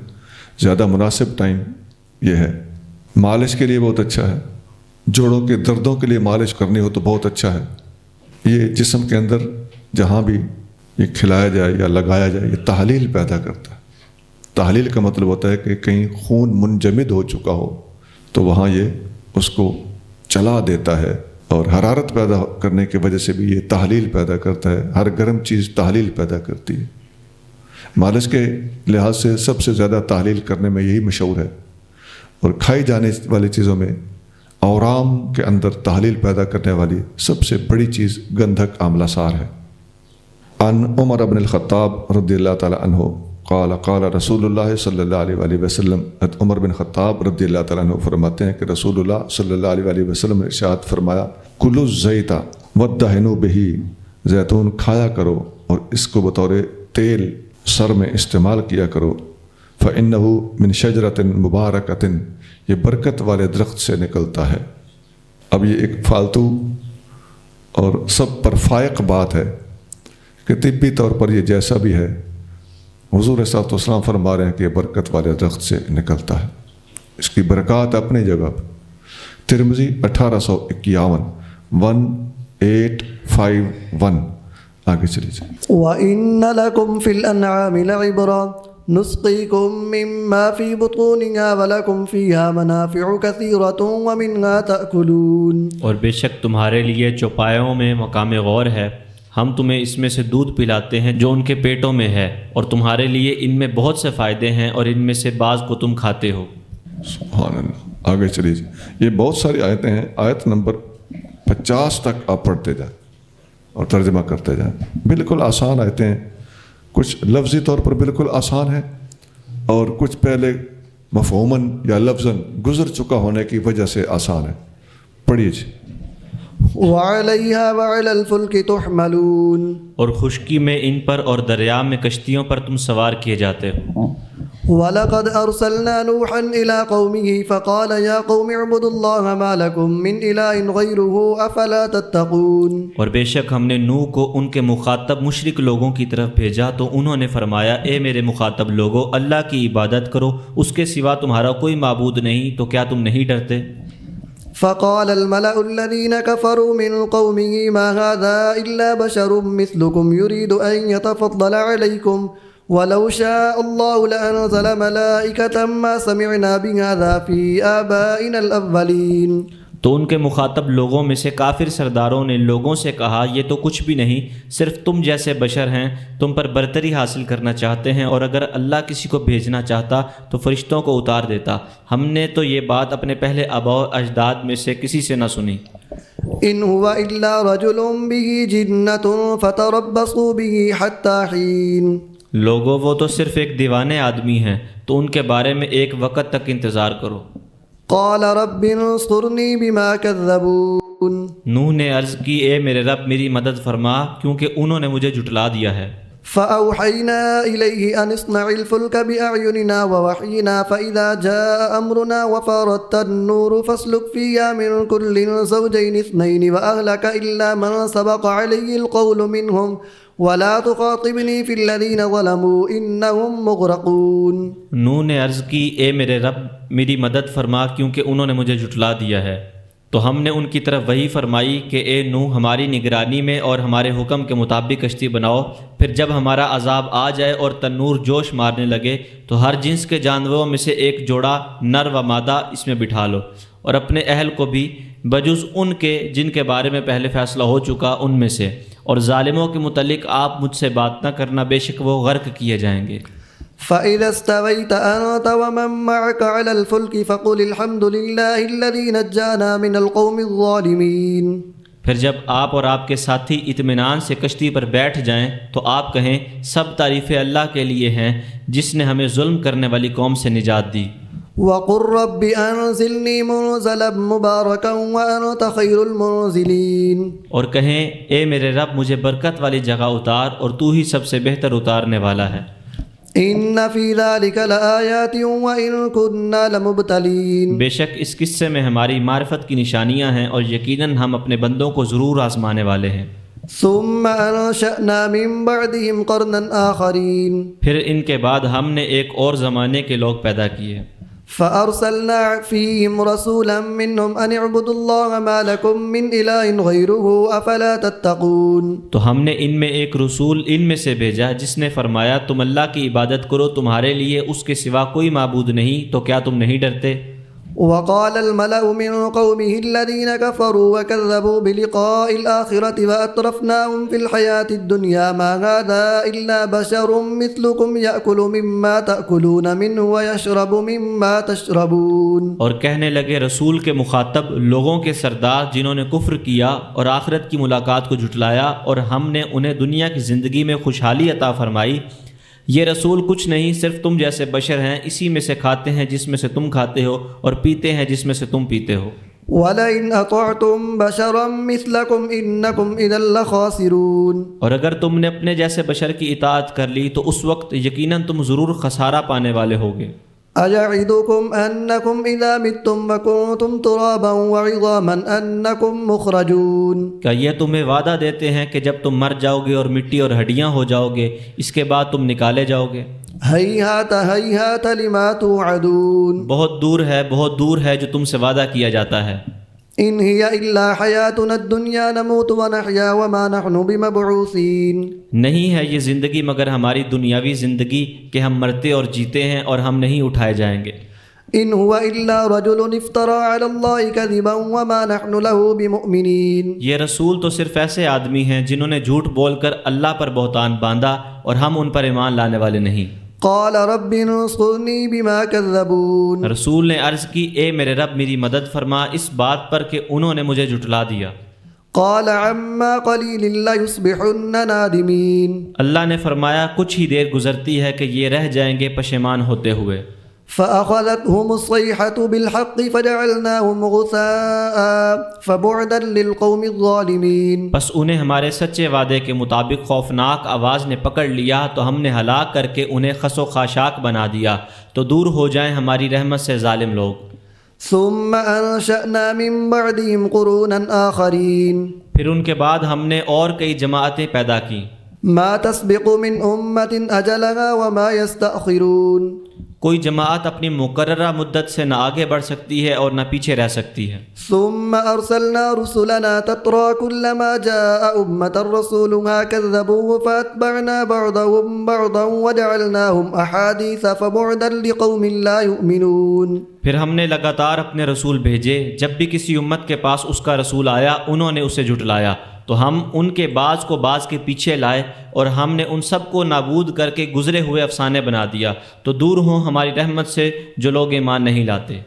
زیادہ مناسب ٹائم یہ ہے. مالش کے لیے بہت اچھا ہے. جوڑوں کے دردوں کے لیے مالش کرنی ہو تو بہت اچھا ہے. یہ جسم کے اندر جہاں بھی یہ کھلایا جائے یا لگایا جائے یہ تحلیل پیدا کرتا ہے. تحلیل کا مطلب ہوتا ہے کہ کہیں خون منجمد ہو چکا ہو تو وہاں یہ اس کو چلا دیتا ہے، اور حرارت پیدا کرنے کی وجہ سے بھی یہ تحلیل پیدا کرتا ہے. ہر گرم چیز تحلیل پیدا کرتی ہے. مالش کے لحاظ سے سب سے زیادہ تحلیل کرنے میں یہی مشہور ہے. اور کھائی جانے والی چیزوں میں اورام کے اندر تحلیل پیدا کرنے والی سب سے بڑی چیز گندھک آملہ سار ہے. عن عمر بن الخطاب رضی اللہ تعالی عنہ قال قال رسول اللہ صلی اللہ علیہ وآلہ وسلم. عمر بن خطاب رضی اللہ تعالیٰ عنہ فرماتے ہیں کہ رسول اللہ صلی اللہ علیہ وآلہ وسلم نے ارشاد فرمایا، کلوا الزیت وادہنوا بہ، زیتون کھایا کرو اور اس کو بطور تیل سر میں استعمال کیا کرو. فإنہ من شجرۃ مبارکۃ، یہ برکت والے درخت سے نکلتا ہے. اب یہ ایک فالتو اور سب پر فائق بات ہے کہ طبی طور پر یہ جیسا بھی ہے، حضور صلی اللہ علیہ وسلم فرما رہے ہیں کہ یہ برکت والے درخت سے نکلتا ہے. اس کی برکات اپنی جگہ. ترمذی 1851 851 آگے چلیے جائیں. وَإِنَّ لَكُمْ فِي الْأَنْعَامِ لَعِبْرَةً نُسْقِيكُم مِّمَّا فِي بُطُونِهَا وَلَكُمْ فِيهَا مَنَافِعُ كَثِيرَةٌ وَمِنْهَا تَأْكُلُونَ. اور بے شک تمہارے لیے چوپایوں میں مقام غور ہے. ہم تمہیں اس میں سے دودھ پلاتے ہیں جو ان کے پیٹوں میں ہے، اور تمہارے لیے ان میں بہت سے فائدے ہیں، اور ان میں سے بعض کو تم کھاتے ہو. سبحان اللہ. آگے چلیے جائیں. یہ بہت ساری آیتیں ہیں. آیت نمبر 50 تک آپ پڑھتے جائیں اور ترجمہ کرتے جائیں. بالکل آسان آیتیں ہیں. کچھ لفظی طور پر بالکل آسان ہے، اور کچھ پہلے مفہوماً یا لفظاً گزر چکا ہونے کی وجہ سے آسان ہے. پڑھیے جی. وَعَلَيْهَا وَعَلَى الْفُلْكِ تُحْمَلُونَ. اور خشکی میں ان پر اور دریا میں کشتیوں پر تم سوار کیے جاتے ہو. وَلَقَدْ أَرْسَلْنَا نُوحًا إِلَىٰ قَوْمِهِ فَقَالَ يَا قَوْمِ اعْبُدُوا اللَّهَ مَا لَكُم مِّنْ إِلَٰهٍ غَيْرُهُ أَفَلَا تَتَّقُونَ. اور بے شک ہم نے نوح کو ان کے مخاطب مشرک لوگوں کی طرف بھیجا تو انہوں نے فرمایا، اے میرے مخاطب لوگو، اللہ کی عبادت کرو، اس کے سوا تمہارا کوئی معبود نہیں، تو کیا تم نہیں ڈرتے؟ فقال الملأ الذين كفروا من قومه ما هذا إلا بشر مثلكم يريد أن يتفضل عليكم ولو شاء الله لأنزل ملائكة ما سمعنا بهذا في آبائنا الأولين. تو ان کے مخاطب لوگوں میں سے کافر سرداروں نے لوگوں سے کہا، یہ تو کچھ بھی نہیں، صرف تم جیسے بشر ہیں، تم پر برتری حاصل کرنا چاہتے ہیں، اور اگر اللہ کسی کو بھیجنا چاہتا تو فرشتوں کو اتار دیتا. ہم نے تو یہ بات اپنے پہلے آباء و اجداد میں سے کسی سے نہ سنی. إن هو إلا رجل به جنة فتربصوا به حتى حين. لوگوں وہ تو صرف ایک دیوانے آدمی ہیں، تو ان کے بارے میں ایک وقت تک انتظار کرو. قال رب انصرني بما كذبون. نوح نے عرض کی، اے میرے رب میری مدد فرما، کیونکہ انہوں نے مجھے جھٹلا دیا ہے. فأوحينا إليه أن اصنع الفلك بأعيننا ووحينا فإذا جاء أمرنا وفارت النور فاسلك فيها من كل زوجين اثنين وأهلك إلا من سبق عليه القول منهم ولا تخاطبني في الذين ظلموا إنهم مغرقون. نوح نے عرض کی، اے میرے رب میری مدد فرما، کیونکہ انہوں نے مجھے جھٹلا دیا ہے. تو ہم نے ان کی طرف وحی فرمائی کہ اے نوح ہماری نگرانی میں اور ہمارے حکم کے مطابق کشتی بناؤ، پھر جب ہمارا عذاب آ جائے اور تنور جوش مارنے لگے تو ہر جنس کے جانوروں میں سے ایک جوڑا نر و مادہ اس میں بٹھا لو، اور اپنے اہل کو بھی بجز ان کے جن کے بارے میں پہلے فیصلہ ہو چکا ان میں سے، اور ظالموں کے متعلق آپ مجھ سے بات نہ کرنا، بے شک وہ غرق کیے جائیں گے. فإذا استويت أنت ومن معك على الفلك فقل الحمد لله الذي نجانا من القوم الظالمين. پھر جب آپ اور آپ کے ساتھی اطمینان سے کشتی پر بیٹھ جائیں تو آپ کہیں، سب تعریفیں اللہ کے لیے ہیں جس نے ہمیں ظلم کرنے والی قوم سے نجات دی. وقل رب أنزلني منزلا مباركا وأنت خير المنزلين. اور کہیں، اے میرے رب مجھے برکت والی جگہ اتار، اور تو ہی سب سے بہتر اتارنے والا ہے. ان فی ذلک لآیات وإن كنا لمبتلین. بے شک اس قصے میں ہماری معرفت کی نشانیاں ہیں، اور یقیناً ہم اپنے بندوں کو ضرور آزمانے والے ہیں. ثم انشأنا من بعدهم قرنا آخرین. پھر ان کے بعد ہم نے ایک اور زمانے کے لوگ پیدا کیے. فأرسلنا فيهم رسولا منهم أن اعبدوا الله ما لكم من إله غيره أفلا تتقون. تو ہم نے ان میں ایک رسول ان میں سے بھیجا جس نے فرمایا، تم اللہ کی عبادت کرو، تمہارے لیے اس کے سوا کوئی معبود نہیں، تو کیا تم نہیں ڈرتے؟ وقال الملأ من قومه الذين كفروا وكذبوا بلقاء الآخرة وأترفناهم في الحياة الدنيا ما هذا إلا بشر مثلكم يأكل مما تأكلون منه ويشرب مما تشربون. اور کہنے لگے رسول کے مخاطب لوگوں کے سردار جنہوں نے کفر کیا اور آخرت کی ملاقات کو جھٹلایا، اور ہم نے انہیں دنیا کی زندگی میں خوشحالی عطا فرمائی، یہ رسول کچھ نہیں، صرف تم جیسے بشر ہیں، اسی میں سے کھاتے ہیں جس میں سے تم کھاتے ہو، اور پیتے ہیں جس میں سے تم پیتے ہو. وَلَئِنْ أَطَعْتُمْ بَشَرًا مِثْلَكُمْ إِنَّكُمْ إِذًا لَخَاسِرُونَ. اور اگر تم نے اپنے جیسے بشر کی اطاعت کر لی تو اس وقت یقیناً تم ضرور خسارہ پانے والے ہوگے. أَيَعِدُكُمْ أَنَّكُمْ إِذَا مِتُّمْ وَكُنْتُمْ تُرَابًا وَعِظَامًا أَنَّكُمْ مُخْرَجُونَ. کیا یہ تمہیں وعدہ دیتے ہیں کہ جب تم مر جاؤ گے اور مٹی اور ہڈیاں ہو جاؤ گے، اس کے بعد تم نکالے جاؤ گے؟ ہیہات ہیہات لما توعدون. بہت دور ہے، بہت دور ہے جو تم سے وعدہ کیا جاتا ہے. إن هي إلا حياتنا الدنيا نموت ونحيا وما نحن بمبعوثين. نہیں ہے یہ زندگی مگر ہماری دنیاوی زندگی کہ ہم مرتے اور جیتے ہیں اور ہم نہیں اٹھائے جائیں گے. إن هو إلا رجل افترى على الله كذبا وما نحن له بمؤمنين. یہ رسول تو صرف ایسے آدمی ہیں جنہوں نے جھوٹ بول کر اللہ پر بہتان باندھا اور ہم ان پر ایمان لانے والے نہیں. قال رب انصرني بما كذبون. رسول نے عرض کی اے میرے رب میری مدد فرما اس بات پر کہ انہوں نے مجھے جھٹلا دیا. قال عما قليل ليصبحن نادمين. اللہ نے فرمایا کچھ ہی دیر گزرتی ہے کہ یہ رہ جائیں گے پشیمان ہوتے ہوئے. فأخذتهم الصيحة بالحق فجعلناهم غثاء فبعدا للقوم الظالمين. بس انہیں ہمارے سچے وعدے کے مطابق خوفناک آواز نے پکڑ لیا تو ہم نے ہلاک کر کے انہیں خس و خاشاک بنا دیا تو دور ہو جائیں ہماری رحمت سے ظالم لوگ. ثم أنشأنا من بعدهم قرونا آخرين. پھر ان کے بعد ہم نے اور کئی جماعتیں پیدا کی. ما تسبق من أمة أجلها وما يستأخرون. کوئی جماعت اپنی مقررہ مدت سے نہ آگے بڑھ سکتی ہے اور نہ پیچھے رہ سکتی ہے. ثم أرسلنا رسلنا تترى كلما جاء أمة رسولها كذبوه فأتبعنا بعضهم بعضا وجعلناهم أحاديث فبعدا لقوم لا يؤمنون. پھر ہم نے لگاتار اپنے رسول بھیجے، جب بھی کسی امت کے پاس اس کا رسول آیا انہوں نے اسے جھٹلایا تو ہم ان کے بعض کو بعض کے پیچھے لائے اور ہم نے ان سب کو نابود کر کے گزرے ہوئے افسانے بنا دیا تو دور ہوں ہماری رحمت سے جو لوگ ایمان نہیں لاتے.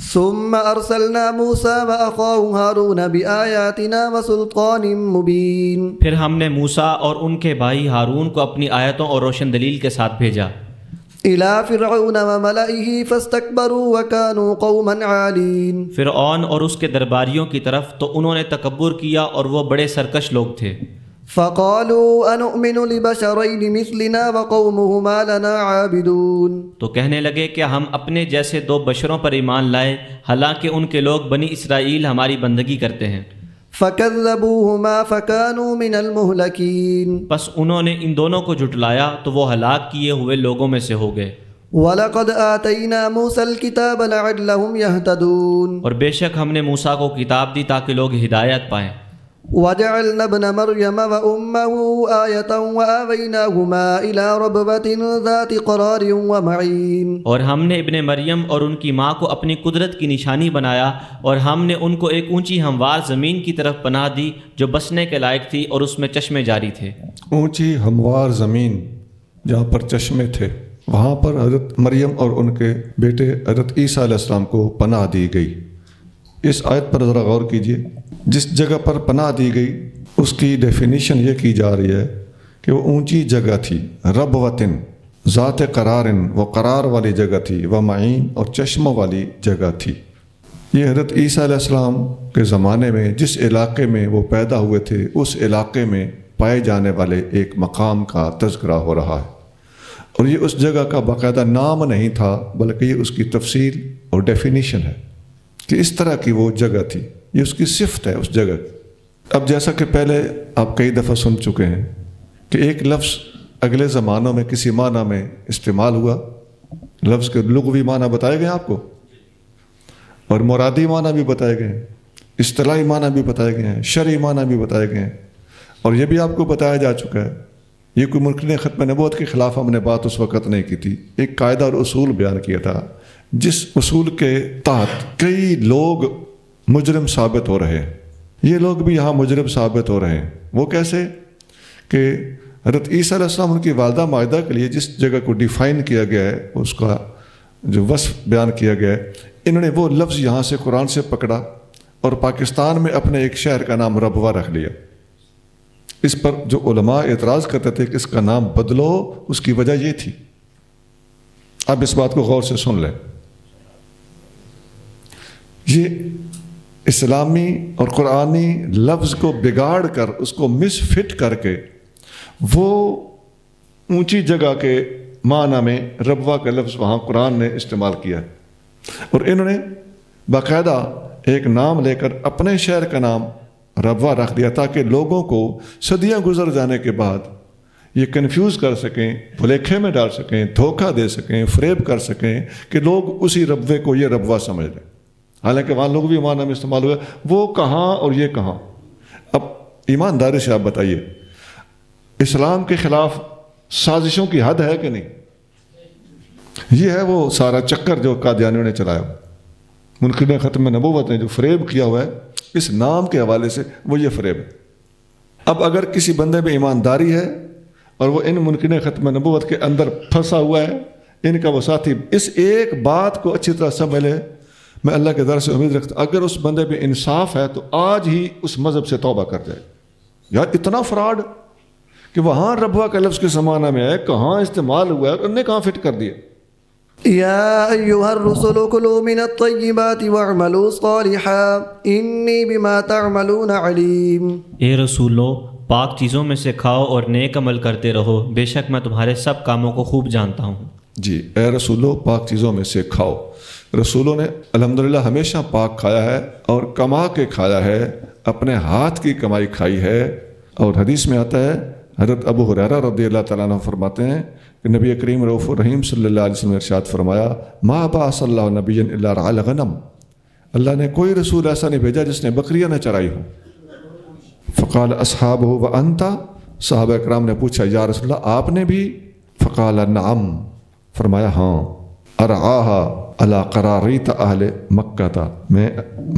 ثم أرسلنا موسى وأخاه هارون بآياتنا وسلطان مبين. پھر ہم نے موسیٰ اور ان کے بھائی ہارون کو اپنی آیتوں اور روشن دلیل کے ساتھ بھیجا. إلى فرعون وملئه فاستكبروا وكانوا قوما عالين. فرعون اور اس کے درباریوں کی طرف تو انہوں نے تکبر کیا اور وہ بڑے سرکش لوگ تھے. فقالوا أنؤمن لبشرين مثلنا وقومهما لنا عابدون. تو کہنے لگے کہ ہم اپنے جیسے دو بشروں پر ایمان لائے حالانکہ ان کے لوگ بنی اسرائیل ہماری بندگی کرتے ہیں. فكذبوهما فكانوا من المهلكين. پس انہوں نے ان دونوں کو جھٹلایا تو وہ ہلاک کیے ہوئے لوگوں میں سے ہو گئے. وَلَقَدْ آتَيْنَا مُوسَى الْكِتَابَ لَعَلَّهُمْ يَهْتَدُونَ. اور بے شک ہم نے موسیٰ کو کتاب دی تاکہ لوگ ہدایت پائیں. وَجَعَلْنَا ابْنَ مَرْيَمَ وَأُمَّهُ آيَةً وَآوَيْنَاهُمَا إِلَى رَبْوَةٍ ذَاتِ قَرَارٍ وَمَعِينٍ. اور ہم نے ابن مریم اور ان کی ماں کو اپنی قدرت کی نشانی بنایا اور ہم نے ان کو ایک اونچی ہموار زمین کی طرف پناہ دی جو بسنے کے لائق تھی اور اس میں چشمے جاری تھے. اونچی ہموار زمین جہاں پر چشمے تھے وہاں پر حضرت مریم اور ان کے بیٹے حضرت عیسیٰ علیہ السلام کو پناہ دی گئی. اس آیت پر ذرا غور کیجئے. جس جگہ پر پناہ دی گئی اس کی ڈیفینیشن یہ کی جا رہی ہے کہ وہ اونچی جگہ تھی، ربوتن ذات قرارن، وہ قرار والی جگہ تھی، و معین اور چشموں والی جگہ تھی. یہ حضرت عیسیٰ علیہ السلام کے زمانے میں جس علاقے میں وہ پیدا ہوئے تھے اس علاقے میں پائے جانے والے ایک مقام کا تذکرہ ہو رہا ہے. اور یہ اس جگہ کا باقاعدہ نام نہیں تھا بلکہ یہ اس کی تفصیل اور ڈیفینیشن ہے کہ اس طرح کی وہ جگہ تھی. یہ اس کی صفت ہے اس جگہ. اب جیسا کہ پہلے آپ کئی دفعہ سن چکے ہیں کہ ایک لفظ اگلے زمانوں میں کسی معنی میں استعمال ہوا، لفظ کے لغوی معنی بتائے گئے آپ کو اور مرادی معنی بھی بتائے گئے ہیں، اصطلاحی معنی بھی بتائے گئے ہیں، شرعی معنی بھی بتائے گئے ہیں. اور یہ بھی آپ کو بتایا جا چکا ہے. یہ کوئی ممکن ختم نبوت کے خلاف ہم نے بات اس وقت نہیں کی تھی. ایک قاعدہ اور اصول بیان کیا تھا جس اصول کے تحت کئی لوگ مجرم ثابت ہو رہے ہیں. یہ لوگ بھی یہاں مجرم ثابت ہو رہے ہیں. وہ کیسے کہ حضرت عیسیٰ علیہ السلام ان کی والدہ مائدہ کے لیے جس جگہ کو ڈیفائن کیا گیا ہے، اس کا جو وصف بیان کیا گیا ہے، انہوں نے وہ لفظ یہاں سے قرآن سے پکڑا اور پاکستان میں اپنے ایک شہر کا نام ربوہ رکھ لیا. اس پر جو علماء اعتراض کرتے تھے کہ اس کا نام بدلو، اس کی وجہ یہ تھی. اب اس بات کو غور سے سن لیں. یہ اسلامی اور قرآنی لفظ کو بگاڑ کر اس کو مس فٹ کر کے وہ اونچی جگہ کے معنی میں ربوہ کا لفظ وہاں قرآن نے استعمال کیا ہے. اور انہوں نے باقاعدہ ایک نام لے کر اپنے شہر کا نام ربوہ رکھ دیا تاکہ لوگوں کو صدیاں گزر جانے کے بعد یہ کنفیوز کر سکیں، بھلیکھے میں ڈال سکیں، دھوکہ دے سکیں، فریب کر سکیں کہ لوگ اسی ربوے کو یہ ربوہ سمجھ لیں. حالانکہ وہاں لوگ بھی ایمان نام استعمال ہوا، وہ کہاں اور یہ کہاں. اب ایمانداری سے آپ بتائیے، اسلام کے خلاف سازشوں کی حد ہے کہ نہیں؟ یہ ہے وہ سارا چکر جو قادیانیوں نے چلایا، منکرین ختم نبوت نے جو فریب کیا ہوا ہے اس نام کے حوالے سے، وہ یہ فریب ہے. اب اگر کسی بندے میں ایمانداری ہے اور وہ ان منکرین ختم نبوت کے اندر پھنسا ہوا ہے، ان کا وہ ساتھی اس ایک بات کو اچھی طرح سمجھ لے، میں اللہ کے در سے امید رکھتا ہوں اگر اس بندے میں انصاف ہے تو آج ہی اس مذہب سے توبہ کر جائے. یار اتنا فراڈ کہ وہاں ربوہ کا لفظ کے زمانہ میں ہے، کہاں استعمال ہوا ہے اور انہوں نے کہاں فٹ کر دیا. يا أيها الرسل كلوا من الطيبات واعملوا صالحا إني بما تعملون عليم. اے رسولو، پاک چیزوں میں سے کھاؤ اور نیک عمل کرتے رہو، بے شک میں تمہارے سب کاموں کو خوب جانتا ہوں. جی اے رسولو، پاک چیزوں میں سے کھاؤ. رسولوں نے الحمدللہ ہمیشہ پاک کھایا ہے اور کما کے کھایا ہے، اپنے ہاتھ کی کمائی کھائی ہے. اور حدیث میں آتا ہے، حضرت ابو ہریرہ رضی اللہ تعالیٰ عنہ فرماتے ہیں کہ نبی کریم رؤوف الرحیم صلی اللہ علیہ وسلم نے ارشاد فرمایا، ما بعث اللہ نبیا الا رعى الغنم. اللہ نے کوئی رسول ایسا نہیں بھیجا جس نے بکریاں نہ چرائی ہوں. فقال اصحابہ وانت، صحابہ کرام نے پوچھا یا رسول اللہ آپ نے بھی؟ فقال نعم، فرمایا ہاں. ارعاها علی قراریت اہل مکہ تھا، میں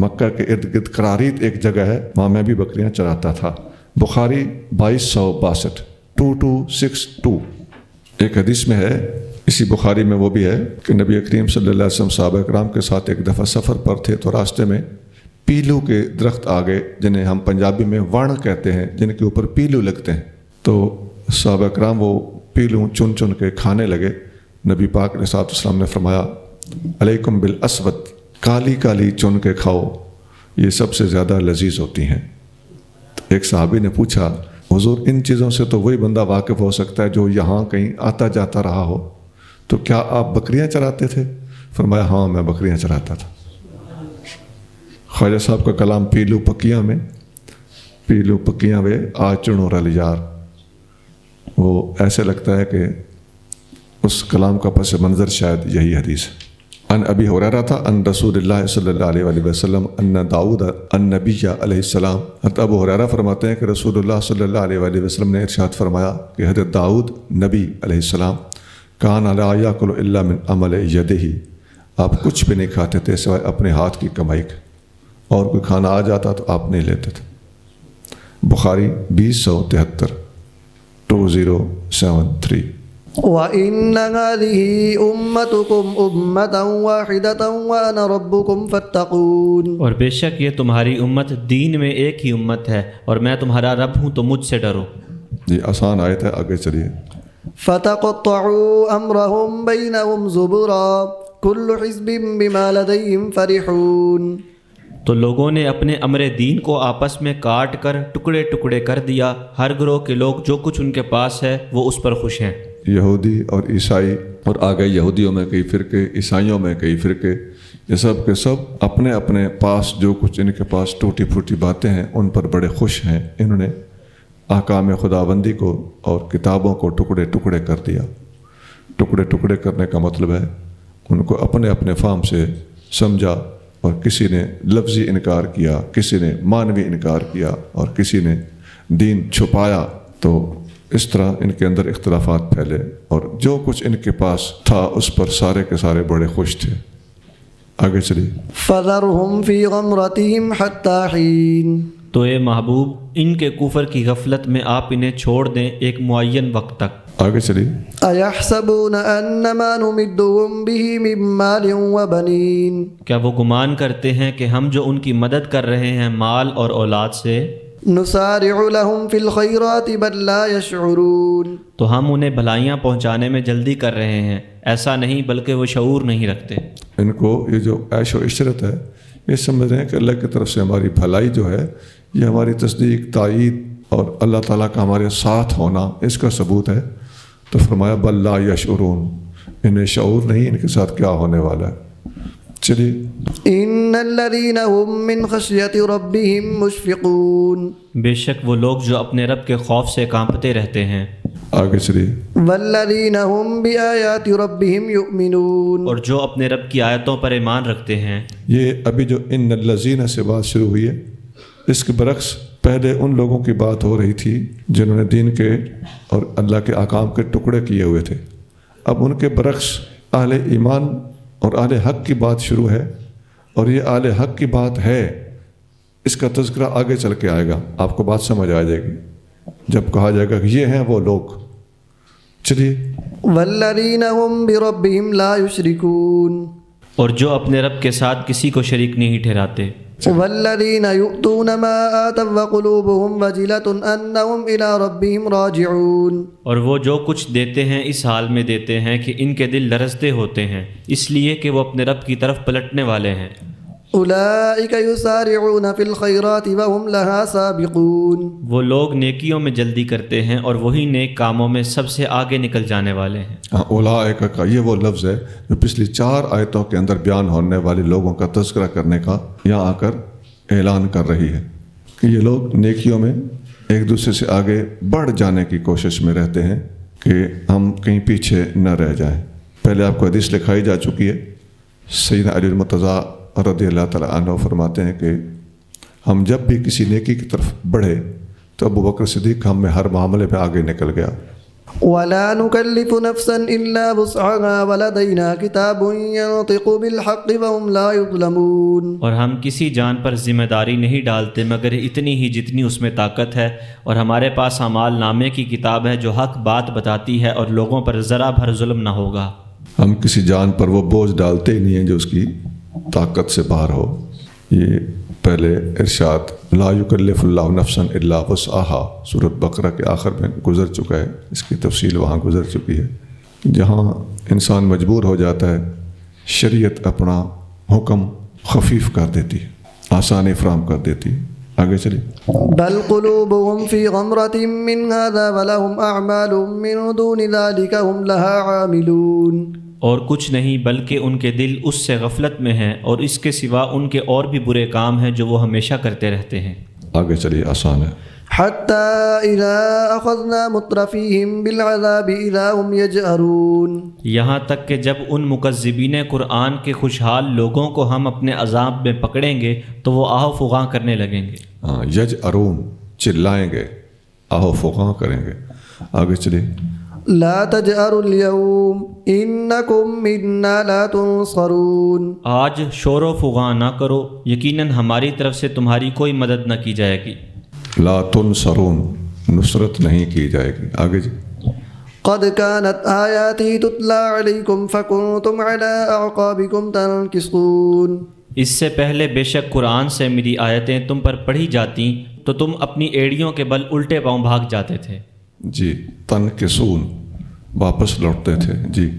مکہ کے ارد گرد قراریت ایک جگہ ہے، وہاں میں بھی بکریاں چراتا تھا. بخاری 2262 2262. ایک حدیث میں ہے، اسی بخاری میں وہ بھی ہے کہ نبی کریم صلی اللہ علیہ وسلم صحابہ کرام کے ساتھ ایک دفعہ سفر پر تھے تو راستے میں پیلو کے درخت آگے، جنہیں ہم پنجابی میں وڑ کہتے ہیں، جن کے اوپر پیلو لگتے ہیں. تو صحابہ کرام وہ پیلو چن چن کے کھانے لگے. نبی پاک علیہ الصلوۃ والسلام نے فرمایا علیکم بالاسود، کالی کالی چن کے کھاؤ، یہ سب سے زیادہ لذیذ ہوتی ہیں. ایک صحابی نے پوچھا حضور ان چیزوں سے تو وہی بندہ واقف ہو سکتا ہے جو یہاں کہیں آتا جاتا رہا ہو، تو کیا آپ بکریاں چراتے تھے؟ فرمایا ہاں میں بکریاں چراتا تھا. خواجہ صاحب کا کلام پیلو پکیاں میں، پیلو پکیاں وے آ چنو رل یار، وہ ایسے لگتا ہے کہ اس کلام کا پس منظر شاید یہی حدیث ہے. ان ابی ہریرہ تھا ان رسول اللہ صلی اللہ علیہ وآلہ وسلم ان داؤد النبی علیہ السلام. حضرت ابو ہریرہ فرماتے ہیں کہ رسول اللہ صلی اللہ علیہ وآلہ وسلم نے ارشاد فرمایا کہ حضرت داؤد نبی علیہ السلام کان لا یاکل الا من عمل یدہ، آپ کچھ بھی نہیں کھاتے تھے سوائے اپنے ہاتھ کی کمائی کے، اور کوئی کھانا آ جاتا تو آپ نہیں لیتے تھے. بخاری 2073 2073. وَإِنَّ هَذِهِ أُمَّتُكُمْ أُمَّةً وَاحِدَةً وَأَنَا رَبُّكُمْ فَاتَّقُونِ. اور بے شک یہ تمہاری امت دین میں ایک ہی امت ہے اور میں تمہارا رب ہوں تو مجھ سے ڈرو. یہ آسان آیت ہے، آگے چلیے. فَتَقَطَّعُوا أَمْرَهُمْ بَيْنَهُمْ زُبُرًا كُلُّ حِزْبٍ بِمَا لَدَيْهِمْ فَرِحُونَ. تو لوگوں نے اپنے امر دین کو آپس میں کاٹ کر ٹکڑے ٹکڑے کر دیا، ہر گروہ کے لوگ جو کچھ ان کے پاس ہے وہ اس پر خوش ہیں. یہودی اور عیسائی، اور آگے یہودیوں میں کئی فرقے، عیسائیوں میں کئی فرقے، یہ سب کے سب اپنے اپنے پاس جو کچھ ان کے پاس ٹوٹی پھوٹی باتیں ہیں ان پر بڑے خوش ہیں. انہوں نے احکام خداوندی کو اور کتابوں کو ٹکڑے ٹکڑے کر دیا. ٹکڑے ٹکڑے کرنے کا مطلب ہے ان کو اپنے اپنے فہم سے سمجھا، اور کسی نے لفظی انکار کیا، کسی نے معنوی انکار کیا، اور کسی نے دین چھپایا. تو اس طرح ان کے اندر اختلافات پھیلے اور جو کچھ ان کے پاس تھا اس پر سارے کے سارے بڑے خوش تھے. آگے چلیے. فَذَرْهُمْ فِي غَمْرَتِهِمْ حَتَّى حِينٍ. تو اے محبوب ان کے کفر کی غفلت میں آپ انہیں چھوڑ دیں ایک معین وقت تک. آگے چلیے. أَيَحْسَبُونَ أَنَّمَا نُمِدُّهُمْ بِهِ مِن مَّالٍ وَبَنِينَ. کیا وہ گمان کرتے ہیں کہ ہم جو ان کی مدد کر رہے ہیں مال اور اولاد سے، نُسَارِعُ لَهُمْ فِي الْخَيْرَاتِ بَل لَّا يَشْعُرُونَ. تو ہم انہیں بھلائیاں پہنچانے میں جلدی کر رہے ہیں، ایسا نہیں بلکہ وہ شعور نہیں رکھتے. ان کو یہ جو عیش و عشرت ہے یہ سمجھ رہے ہیں کہ اللہ کی طرف سے ہماری بھلائی جو ہے یہ ہماری تصدیق، تائید اور اللہ تعالیٰ کا ہمارے ساتھ ہونا اس کا ثبوت ہے. تو فرمایا بل لا یشعرون، انہیں شعور نہیں ان کے ساتھ کیا ہونے والا ہے. چلیے. ان الذين هم من خشية ربهم مشفقون. بے شک وہ لوگ جو اپنے رب کے خوف سے کانپتے رہتے ہیں. آگے چلیے. والذین هم بآیات ربهم یؤمنون، اور جو اپنے رب کی آیتوں پر ایمان رکھتے ہیں. یہ ابھی جو ان الذین سے بات شروع ہوئی ہے، اس کے برعکس پہلے ان لوگوں کی بات ہو رہی تھی جنہوں نے دین کے اور اللہ کے احکام کے ٹکڑے کیے ہوئے تھے. اب ان کے برعکس اہل ایمان اور اہل حق کی بات شروع ہے، اور یہ اہل حق کی بات ہے. اس کا تذکرہ آگے چل کے آئے گا، آپ کو بات سمجھ آ جائے گی جب کہا جائے گا کہ یہ ہیں وہ لوگ. چلیے. والذین هم بربهم لا یشرکون، اور جو اپنے رب کے ساتھ کسی کو شریک نہیں ٹھہراتے. والذین یؤتون ما آتوا وقلوبهم وجلة انہم الی ربهم راجعون، اور وہ جو کچھ دیتے ہیں اس حال میں دیتے ہیں کہ ان کے دل لرزتے ہوتے ہیں، اس لیے کہ وہ اپنے رب کی طرف پلٹنے والے ہیں. اولئک یسارعون فی الخیرات وهم لها سابقون، وہ لوگ نیکیوں میں جلدی کرتے ہیں اور وہی نیک کاموں میں سب سے آگے نکل جانے والے ہیں. اولئک کا یہ وہ لفظ ہے جو پچھلی 4 آیتوں کے اندر بیان ہونے والے لوگوں کا تذکرہ کرنے کا یہاں آ کر اعلان کر رہی ہے کہ یہ لوگ نیکیوں میں ایک دوسرے سے آگے بڑھ جانے کی کوشش میں رہتے ہیں کہ ہم کہیں پیچھے نہ رہ جائیں. پہلے آپ کو حدیث لکھائی جا چکی ہے. سیدنا علی المرتضیٰ رضی اللہ تعالیٰ عنہ فرماتے ہیں کہ ہم جب بھی کسی نیکی کی طرف بڑھے تو ابو بکر صدیق ہم میں ہر معاملے پہ آگے نکل گیا. ولا نكلف نفسا الا وسعها ولدينا کتاب ينطق بالحق وهم لا يظلمون، اور ہم کسی جان پر ذمہ داری نہیں ڈالتے مگر اتنی ہی جتنی اس میں طاقت ہے، اور ہمارے پاس اعمال نامے کی کتاب ہے جو حق بات بتاتی ہے اور لوگوں پر ذرا بھر ظلم نہ ہوگا. ہم کسی جان پر وہ بوجھ ڈالتے ہی نہیں ہیں جو اس کی طاقت سے باہر ہو. یہ پہلے ارشاد لا یکلف اللہ نفسا الا وسعها سورۃ بقرہ کے آخر میں گزر چکا ہے. اس کی تفصیل وہاں گزر چکی ہے. جہاں انسان مجبور ہو جاتا ہے شریعت اپنا حکم خفیف کر دیتی ہے، آسانی فراہم کر دیتی ہے. آگے چلیے. بل قلوبهم في غمرة من هذا ولهم اعمال من دون ذلك هم لها عاملون، اور کچھ نہیں بلکہ ان کے دل اس سے غفلت میں ہیں اور اس کے سوا ان کے اور بھی برے کام ہیں جو وہ ہمیشہ کرتے رہتے ہیں. آگے چلیے، آسان ہے. حتى اذا اخذنا مترفيهم بالعذاب اذا هم يجأرون، یہاں تک کہ جب ان مکذبین قرآن کے خوشحال لوگوں کو ہم اپنے عذاب میں پکڑیں گے تو وہ آہ فغاں کرنے لگیں گے. یجأرون چلائیں گے، آہ فغاں کریں گے. آگے چلیے. لا تجأروا اليوم انکم منا لا تنصرون، آج شور و فغاں نہ کرو، یقیناً ہماری طرف سے تمہاری کوئی مدد نہ کی جائے گی. لا تنصرون نصرت نہیں کی جائے گی. آگے جی. قد كانت آیاتی تتلی علیکم فکنتم علی اعقابکم تنکصون، اس سے پہلے بے شک قرآن سے میری آیتیں تم پر پڑھی جاتیں تو تم اپنی ایڑیوں کے بل الٹے پاؤں بھاگ جاتے تھے. جی. تنکصون واپس لوٹتے تھے. جی.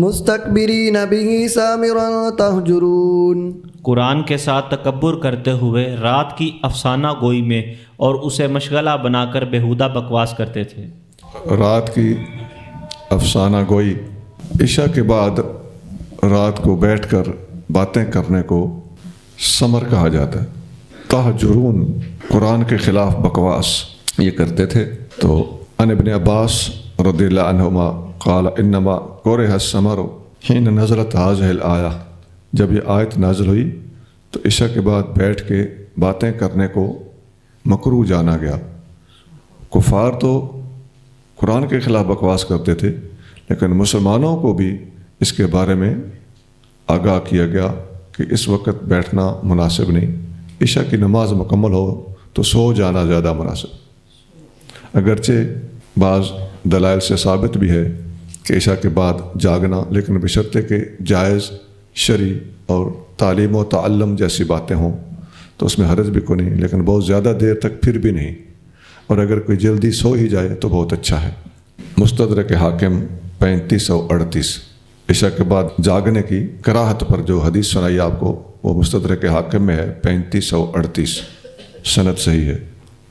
مستکبرین به سامرا تہجرون، قرآن کے ساتھ تکبر کرتے ہوئے رات کی افسانہ گوئی میں اور اسے مشغلہ بنا کر بیہودہ بکواس کرتے تھے. رات کی افسانہ گوئی، عشاء کے بعد رات کو بیٹھ کر باتیں کرنے کو سمر کہا جاتا ہے. تہجرون قرآن کے خلاف بکواس یہ کرتے تھے. تو عن ابن عباس رضی اللہ عنہما قال انما کرہ السمر حین نزلت هذه الآیہ، جب یہ آیت نازل ہوئی تو عشاء کے بعد بیٹھ کے باتیں کرنے کو مکروہ جانا گیا. کفار تو قرآن کے خلاف بکواس کرتے تھے، لیکن مسلمانوں کو بھی اس کے بارے میں آگاہ کیا گیا کہ اس وقت بیٹھنا مناسب نہیں. عشاء کی نماز مکمل ہو تو سو جانا زیادہ مناسب. اگرچہ بعض دلائل سے ثابت بھی ہے کہ عشاء کے بعد جاگنا، لیکن بشرطے کہ جائز شرعی اور تعلیم و تعلم جیسی باتیں ہوں تو اس میں حرج بھی کوئی نہیں، لیکن بہت زیادہ دیر تک پھر بھی نہیں. اور اگر کوئی جلدی سو ہی جائے تو بہت اچھا ہے. مستدرک حاکم 3538 عشاء کے بعد جاگنے کی کراہت پر جو حدیث سنائی آپ کو وہ مستدرک حاکم میں ہے 3538 سند صحیح ہے.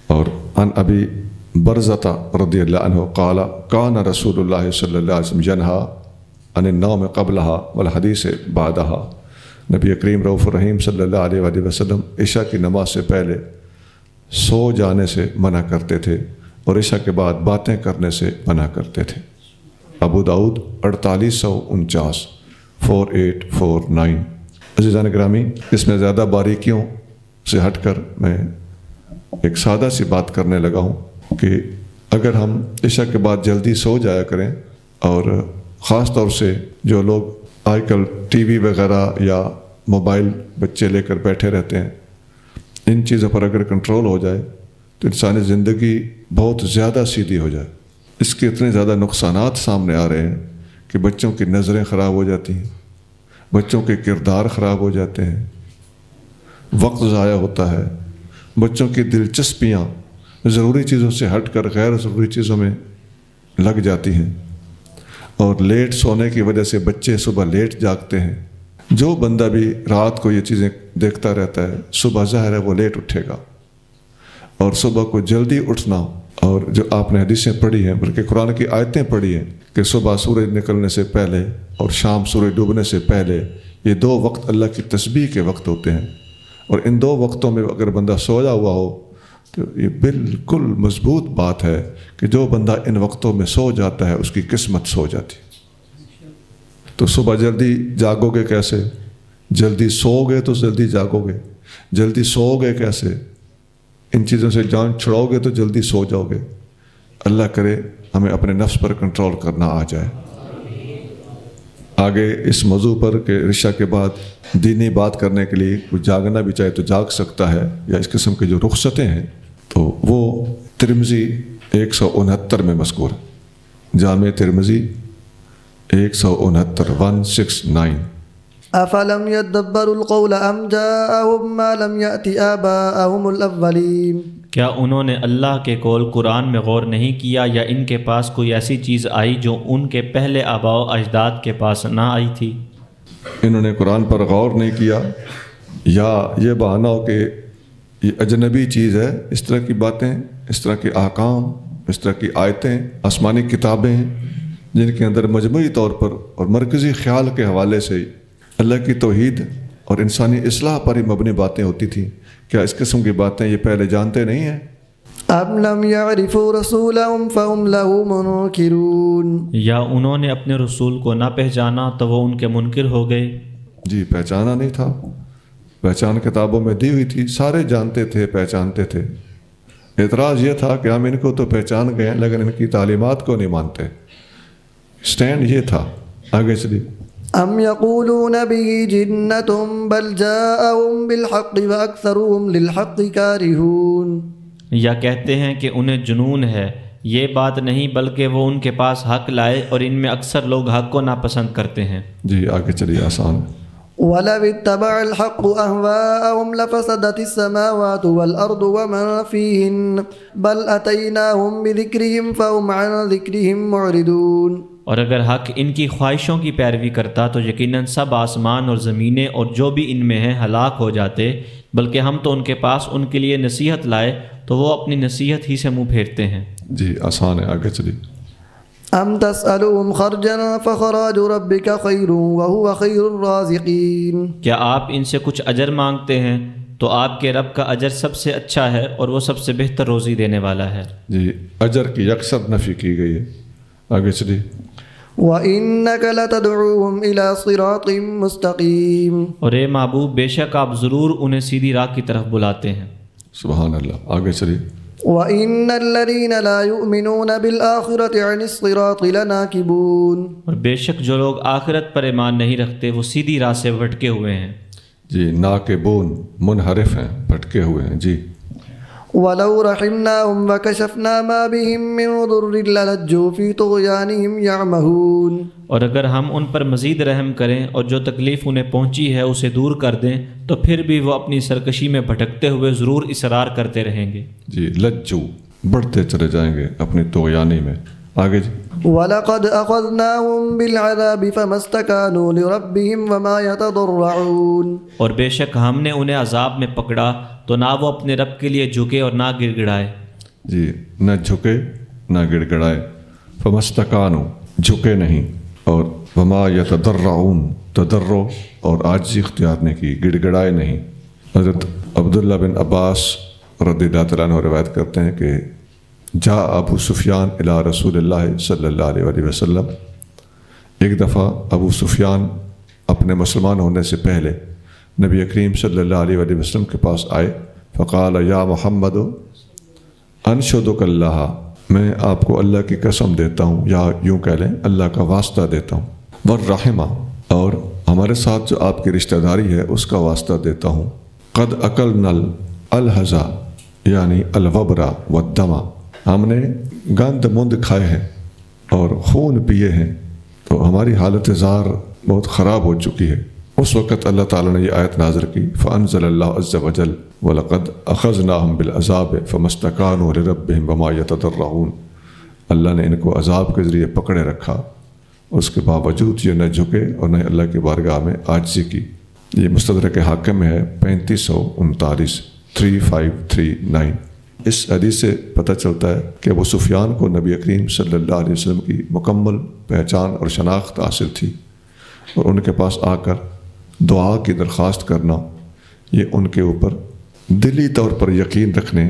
اور عن ابی برزہ رضی اللہ عنہ قال کان رسول اللہ صلی اللہ علیہ وسلم ینہا عن النوم قبلها والحدیث بعدها، نبی کریم رؤوف الرحیم صلی اللہ علیہ وآلہ وسلم عشاء کی نماز سے پہلے سو جانے سے منع کرتے تھے اور عشاء کے بعد باتیں کرنے سے منع کرتے تھے۔ ابو داؤد 4849 4849۔ عزیزان گرامی، اس میں زیادہ باریکیوں سے ہٹ کر میں ایک سادہ سی بات کرنے لگا ہوں کہ اگر ہم عشاء کے بعد جلدی سو جایا کریں، اور خاص طور سے جو لوگ آج کل ٹی وی وغیرہ یا موبائل بچے لے کر بیٹھے رہتے ہیں، ان چیزوں پر اگر کنٹرول ہو جائے تو انسانی زندگی بہت زیادہ سیدھی ہو جائے۔ اس کے اتنے زیادہ نقصانات سامنے آ رہے ہیں کہ بچوں کی نظریں خراب ہو جاتی ہیں، بچوں کے کردار خراب ہو جاتے ہیں، وقت ضائع ہوتا ہے، بچوں کی دلچسپیاں ضروری چیزوں سے ہٹ کر غیر ضروری چیزوں میں لگ جاتی ہیں، اور لیٹ سونے کی وجہ سے بچے صبح لیٹ جاگتے ہیں۔ جو بندہ بھی رات کو یہ چیزیں دیکھتا رہتا ہے، صبح ظاہر ہے وہ لیٹ اٹھے گا، اور صبح کو جلدی اٹھنا، اور جو آپ نے حدیثیں پڑھی ہیں بلکہ قرآن کی آیتیں پڑھی ہیں کہ صبح سورج نکلنے سے پہلے اور شام سورج ڈوبنے سے پہلے، یہ 2 وقت اللہ کی تسبیح کے وقت ہوتے ہیں، اور ان 2 وقتوں میں اگر بندہ سویا ہوا ہو تو یہ بالکل مضبوط بات ہے کہ جو بندہ ان وقتوں میں سو جاتا ہے اس کی قسمت سو جاتی۔ تو صبح جلدی جاگو گے کیسے؟ جلدی سو گے تو جلدی جاگو گے، جلدی سو گے کیسے؟ ان چیزوں سے جان چھڑاؤ گے تو جلدی سو جاؤ گے۔ اللہ کرے ہمیں اپنے نفس پر کنٹرول کرنا آ جائے۔ آگے اس موضوع پر کہ عشاء کے بعد دینی بات کرنے کے لیے کوئی جاگنا بھی چاہے تو جاگ سکتا ہے، یا اس قسم کے جو رخصتیں ہیں تو وہ ترمذی 169 میں مذکور ہے۔ جامع ترمذی 169 169۔ أفلم يدبروا القول أم جاءهم ما لم يأت آباءهم الأولين؟ کیا انہوں نے اللہ کے قول قرآن میں غور نہیں کیا، یا ان کے پاس کوئی ایسی چیز آئی جو ان کے پہلے آباء و اجداد کے پاس نہ آئی تھی؟ انہوں نے قرآن پر غور نہیں کیا، یا یہ بہانہ ہو کہ یہ اجنبی چیز ہے، اس طرح کی باتیں، اس طرح کے احکام، اس طرح کی آیتیں، آسمانی کتابیں ہیں جن کے اندر مجموعی طور پر اور مرکزی خیال کے حوالے سے اللہ کی توحید اور انسانی اصلاح پر ہی مبنی باتیں ہوتی تھیں، کیا اس قسم کی باتیں یہ پہلے جانتے نہیں ہیں؟ أم لم يعرفوا رسولهم فهم له منكرون؟ یا انہوں نے اپنے رسول کو نہ پہچانا تو وہ ان کے منکر ہو گئے؟ جی، پہچانا نہیں تھا، پہچان کتابوں میں دی ہوئی تھی، سارے جانتے تھے، پہچانتے تھے۔ اعتراض یہ تھا کہ ہم ان کو تو پہچان گئے ہیں لیکن ان کی تعلیمات کو نہیں مانتے۔ سٹینڈ یہ تھا۔ آگے چلیے۔ أم يقولون به جنة بل جاءهم بالحق وأكثرهم للحق كارهون؟ یا کہتے ہیں کہ انہیں جنون ہے، یہ بات نہیں بلکہ وہ ان کے پاس حق لائے اور ان میں اکثر لوگ حق کو ناپسند کرتے ہیں۔ جی آگے چلیے، آسان۔ وَلَوِ اتَّبَعَ الْحَقُّ أَهْوَاءَهُمْ لَفَسَدَتِ السَّمَاوَاتُ وَالْأَرْضُ وَمَن فِيهِنَّ بَلْ أَتَيْنَاهُمْ بِذِكْرِهِمْ فَهُمْ عَنْ ذِكْرِهِمْ مُعْرِضُونَ۔ اور اگر حق ان کی خواہشوں کی پیروی کرتا تو یقیناً سب آسمان اور زمینیں اور جو بھی ان میں ہیں ہلاک ہو جاتے، بلکہ ہم تو ان کے پاس ان کے لیے نصیحت لائے تو وہ اپنی نصیحت ہی سے منہ پھیرتے ہیں۔ جی آسان ہے، آگے چلیے۔ أَمْ تَسْأَلُهُمْ خَرْجًا فَخَرَاجُ رَبِّكَ خَيْرٌ وَهُوَ خَيْرُ الرَّازِقِينَ۔ کیا آپ ان سے کچھ اجر مانگتے ہیں تو آپ کے رب کا اجر سب سے اچھا ہے اور وہ سب سے بہتر روزی دینے والا ہے۔ جی اجر کی یکسر نفی کی گئی ہے۔ آگے چلیے۔ وَإِنَّكَ لَتَدْعُوهُمْ إِلَى صِرَاطٍ مُسْتَقِيمٍ۔ اور اے محبوب، بے شک آپ ضرور انہیں سیدھی راہ کی طرف بلاتے ہیں۔ سبحان اللہ۔ آگے چلیے۔ وَإِنَّ الَّذِينَ لَا يُؤْمِنُونَ بِالْآخِرَةِ عَنِ الصِّرَاطِ لَنَاكِبُونَ۔ اور بے شک جو لوگ آخرت پر ایمان نہیں رکھتے وہ سیدھی راہ سے بھٹکے ہوئے ہیں۔ جی ناکبون، منحرف ہیں، بھٹکے ہوئے ہیں۔ جی وَلَوْ رَحِمْنَاهُمْ وَكَشَفْنَا مَا بِهِمْ مِنْ ضُرٍّ لَلَجُّوا فِي طُغْيَانِهِمْ يَعْمَهُونَ۔ اور اگر ہم ان پر مزید رحم کریں اور جو تکلیف انہیں پہنچی ہے اسے دور کر دیں تو پھر بھی وہ اپنی سرکشی میں بھٹکتے ہوئے ضرور اصرار کرتے رہیں گے۔ جی لجو، بڑھتے چلے جائیں گے اپنی طغیانی میں۔ آگے جی۔ وَلَقَدْ أَخَذْنَاهُمْ بِالْعَذَابِ فَمَا اسْتَكَانُوا لِرَبِّهِمْ وَمَا يَتَضَرَّعُونَ۔ اور بے شک ہم نے انہیں عذاب میں پکڑا تو نہ وہ اپنے رب کے لیے جھکے اور نہ گڑ گڑائے۔ جی نہ جھکے نہ گڑ گڑائے۔ فَمَا اسْتَكَانُوا، جھکے نہیں، اور وَمَا يَتَضَرَّعُونَ، تضرع اور عاجزی اختیار نے کی، گڑ گڑائے نہیں۔ حضرت عبداللہ بن عباس رضی اللہ تعالیٰ عنہ روایت کرتے ہیں کہ جا ابو سفیان الی رسول اللہ صلی اللہ علیہ وسلم، ایک دفعہ ابو سفیان اپنے مسلمان ہونے سے پہلے نبی کریم صلی اللہ علیہ وسلم کے پاس آئے، فقال یا محمد انشدک اللہ، میں آپ کو اللہ کی قسم دیتا ہوں، یا یوں کہہ لیں اللہ کا واسطہ دیتا ہوں، والرحمہ، اور ہمارے ساتھ جو آپ کی رشتہ داری ہے اس کا واسطہ دیتا ہوں، قد اکلنا الحزا یعنی الوبرا والدما، ہم نے گند مند کھائے ہیں اور خون پیے ہیں، تو ہماری حالت زار بہت خراب ہو چکی ہے۔ اس وقت اللہ تعالیٰ نے یہ آیت نازل کی، فانزل اللہ عز وجل وَلَقَدْ أَخَذْنَاهُمْ بِالْعَذَابِ فَمَا اسْتَكَانُوا لِرَبِّهِمْ وَمَا يَتَضَرَّعُونَ، اللہ نے ان کو عذاب کے ذریعے پکڑے رکھا، اس کے باوجود یہ نہ جھکے اور نہ اللہ کی بارگاہ میں عاجزی کی۔ یہ مستدرک حاکم میں ہے 3539 3539۔ اس حدیث سے پتہ چلتا ہے کہ ابو سفیان کو نبی کریم صلی اللہ علیہ وسلم کی مکمل پہچان اور شناخت حاصل تھی، اور ان کے پاس آ کر دعا کی درخواست کرنا یہ ان کے اوپر دلی طور پر یقین رکھنے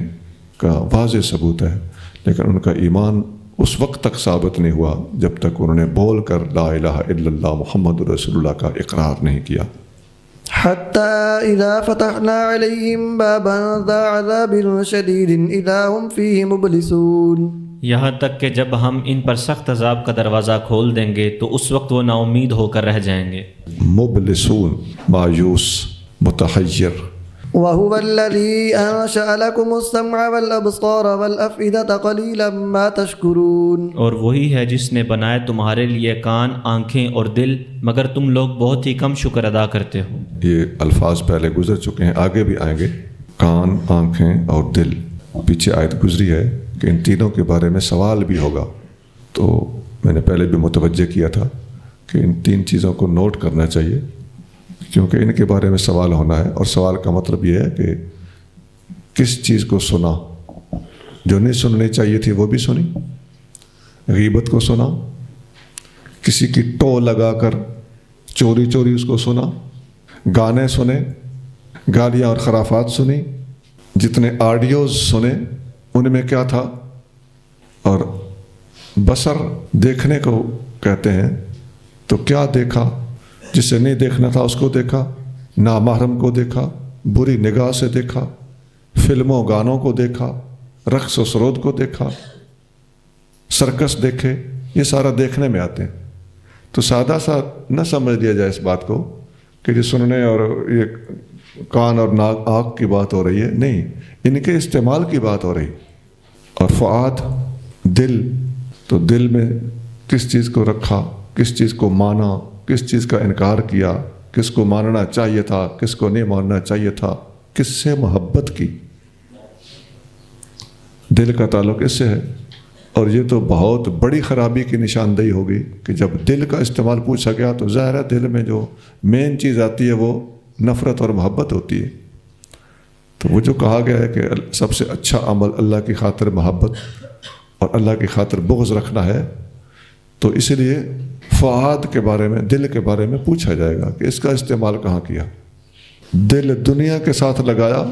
کا واضح ثبوت ہے، لیکن ان کا ایمان اس وقت تک ثابت نہیں ہوا جب تک انہوں نے بول کر لا الہ الا اللہ محمد رسول اللہ کا اقرار نہیں کیا۔ حتى إذا فتحنا عليهم بابا ذا عذاب شديد إذا هم فيه مبلسون، یہاں تک کہ جب ہم ان پر سخت عذاب کا دروازہ کھول دیں گے تو اس وقت وہ نا امید ہو کر رہ جائیں گے۔ مبلسون، مایوس، متحیر۔ وهو الذي أنشأ لكم السمع والأبصار والأفئدة قليلا ما تشكرون، اور وہی ہے جس نے بنائے تمہارے لیے کان، آنکھیں اور دل، مگر تم لوگ بہت ہی کم شکر ادا کرتے ہو۔ یہ الفاظ پہلے گزر چکے ہیں، آگے بھی آئیں گے۔ کان، آنکھیں اور دل، پیچھے آیت گزری ہے کہ ان تینوں کے بارے میں سوال بھی ہوگا، تو میں نے پہلے بھی متوجہ کیا تھا کہ ان تین چیزوں کو نوٹ کرنا چاہیے، کیونکہ ان کے بارے میں سوال ہونا ہے، اور سوال کا مطلب یہ ہے کہ کس چیز کو سنا، جو نہیں سننی چاہیے تھی وہ بھی سنی، غیبت کو سنا، کسی کی ٹو لگا کر چوری چوری اس کو سنا، گانے سنے، گالیاں اور خرافات سنی، جتنے آڈیوز سنے ان میں کیا تھا، اور بصر دیکھنے کو کہتے ہیں، تو کیا دیکھا، جسے نہیں دیکھنا تھا اس کو دیکھا، نامحرم کو دیکھا، بری نگاہ سے دیکھا، فلموں گانوں کو دیکھا، رقص و سرود کو دیکھا، سرکس دیکھے، یہ سارا دیکھنے میں آتے ہیں۔ تو سادہ سا نہ سمجھ لیا جائے اس بات کو کہ جو سننے اور یہ کان اور ناک آنکھ کی بات ہو رہی ہے، نہیں، ان کے استعمال کی بات ہو رہی۔ اور فؤاد، دل، تو دل میں کس چیز کو رکھا، کس چیز کو مانا، کس چیز کا انکار کیا، کس کو ماننا چاہیے تھا، کس کو نہیں ماننا چاہیے تھا، کس سے محبت کی، دل کا تعلق اس سے ہے۔ اور یہ تو بہت بڑی خرابی کی نشاندہی ہوگی کہ جب دل کا استعمال پوچھا گیا تو ظاہر ہے دل میں جو مین چیز آتی ہے وہ نفرت اور محبت ہوتی ہے۔ تو وہ جو کہا گیا ہے کہ سب سے اچھا عمل اللہ کی خاطر محبت اور اللہ کی خاطر بغض رکھنا ہے، تو اس لیے فؤاد کے بارے میں، دل کے بارے میں پوچھا جائے گا کہ اس کا استعمال کہاں کیا، دل دنیا کے ساتھ لگایا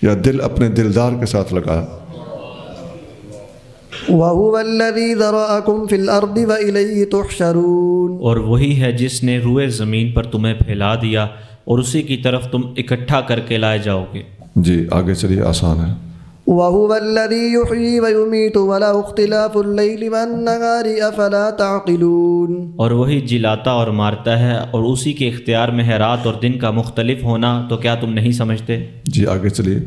یا دل اپنے دلدار کے ساتھ لگایا۔ وَهُوَ الَّذِي ذَرَأَكُمْ فِي الْأَرْضِ وَإِلَيْهِ تُحْشَرُونَ، اور وہی ہے جس نے روئے زمین پر تمہیں پھیلا دیا اور اسی کی طرف تم اکٹھا کر کے لائے جاؤ گے۔ جی آگے چلیے، آسان ہے۔ وَهُوَ الَّذِي يُحْيِي وَيُمِيتُ وَلَهُ اخْتِلَافُ اللَّيْلِ وَالنَّهَارِ أَفَلَا تَعْقِلُونَ، اور وہی جلاتا اور مارتا ہے اور اسی کے اختیار میں ہے رات اور دن کا مختلف ہونا، تو کیا تم نہیں سمجھتے؟ جی آگے چلیے۔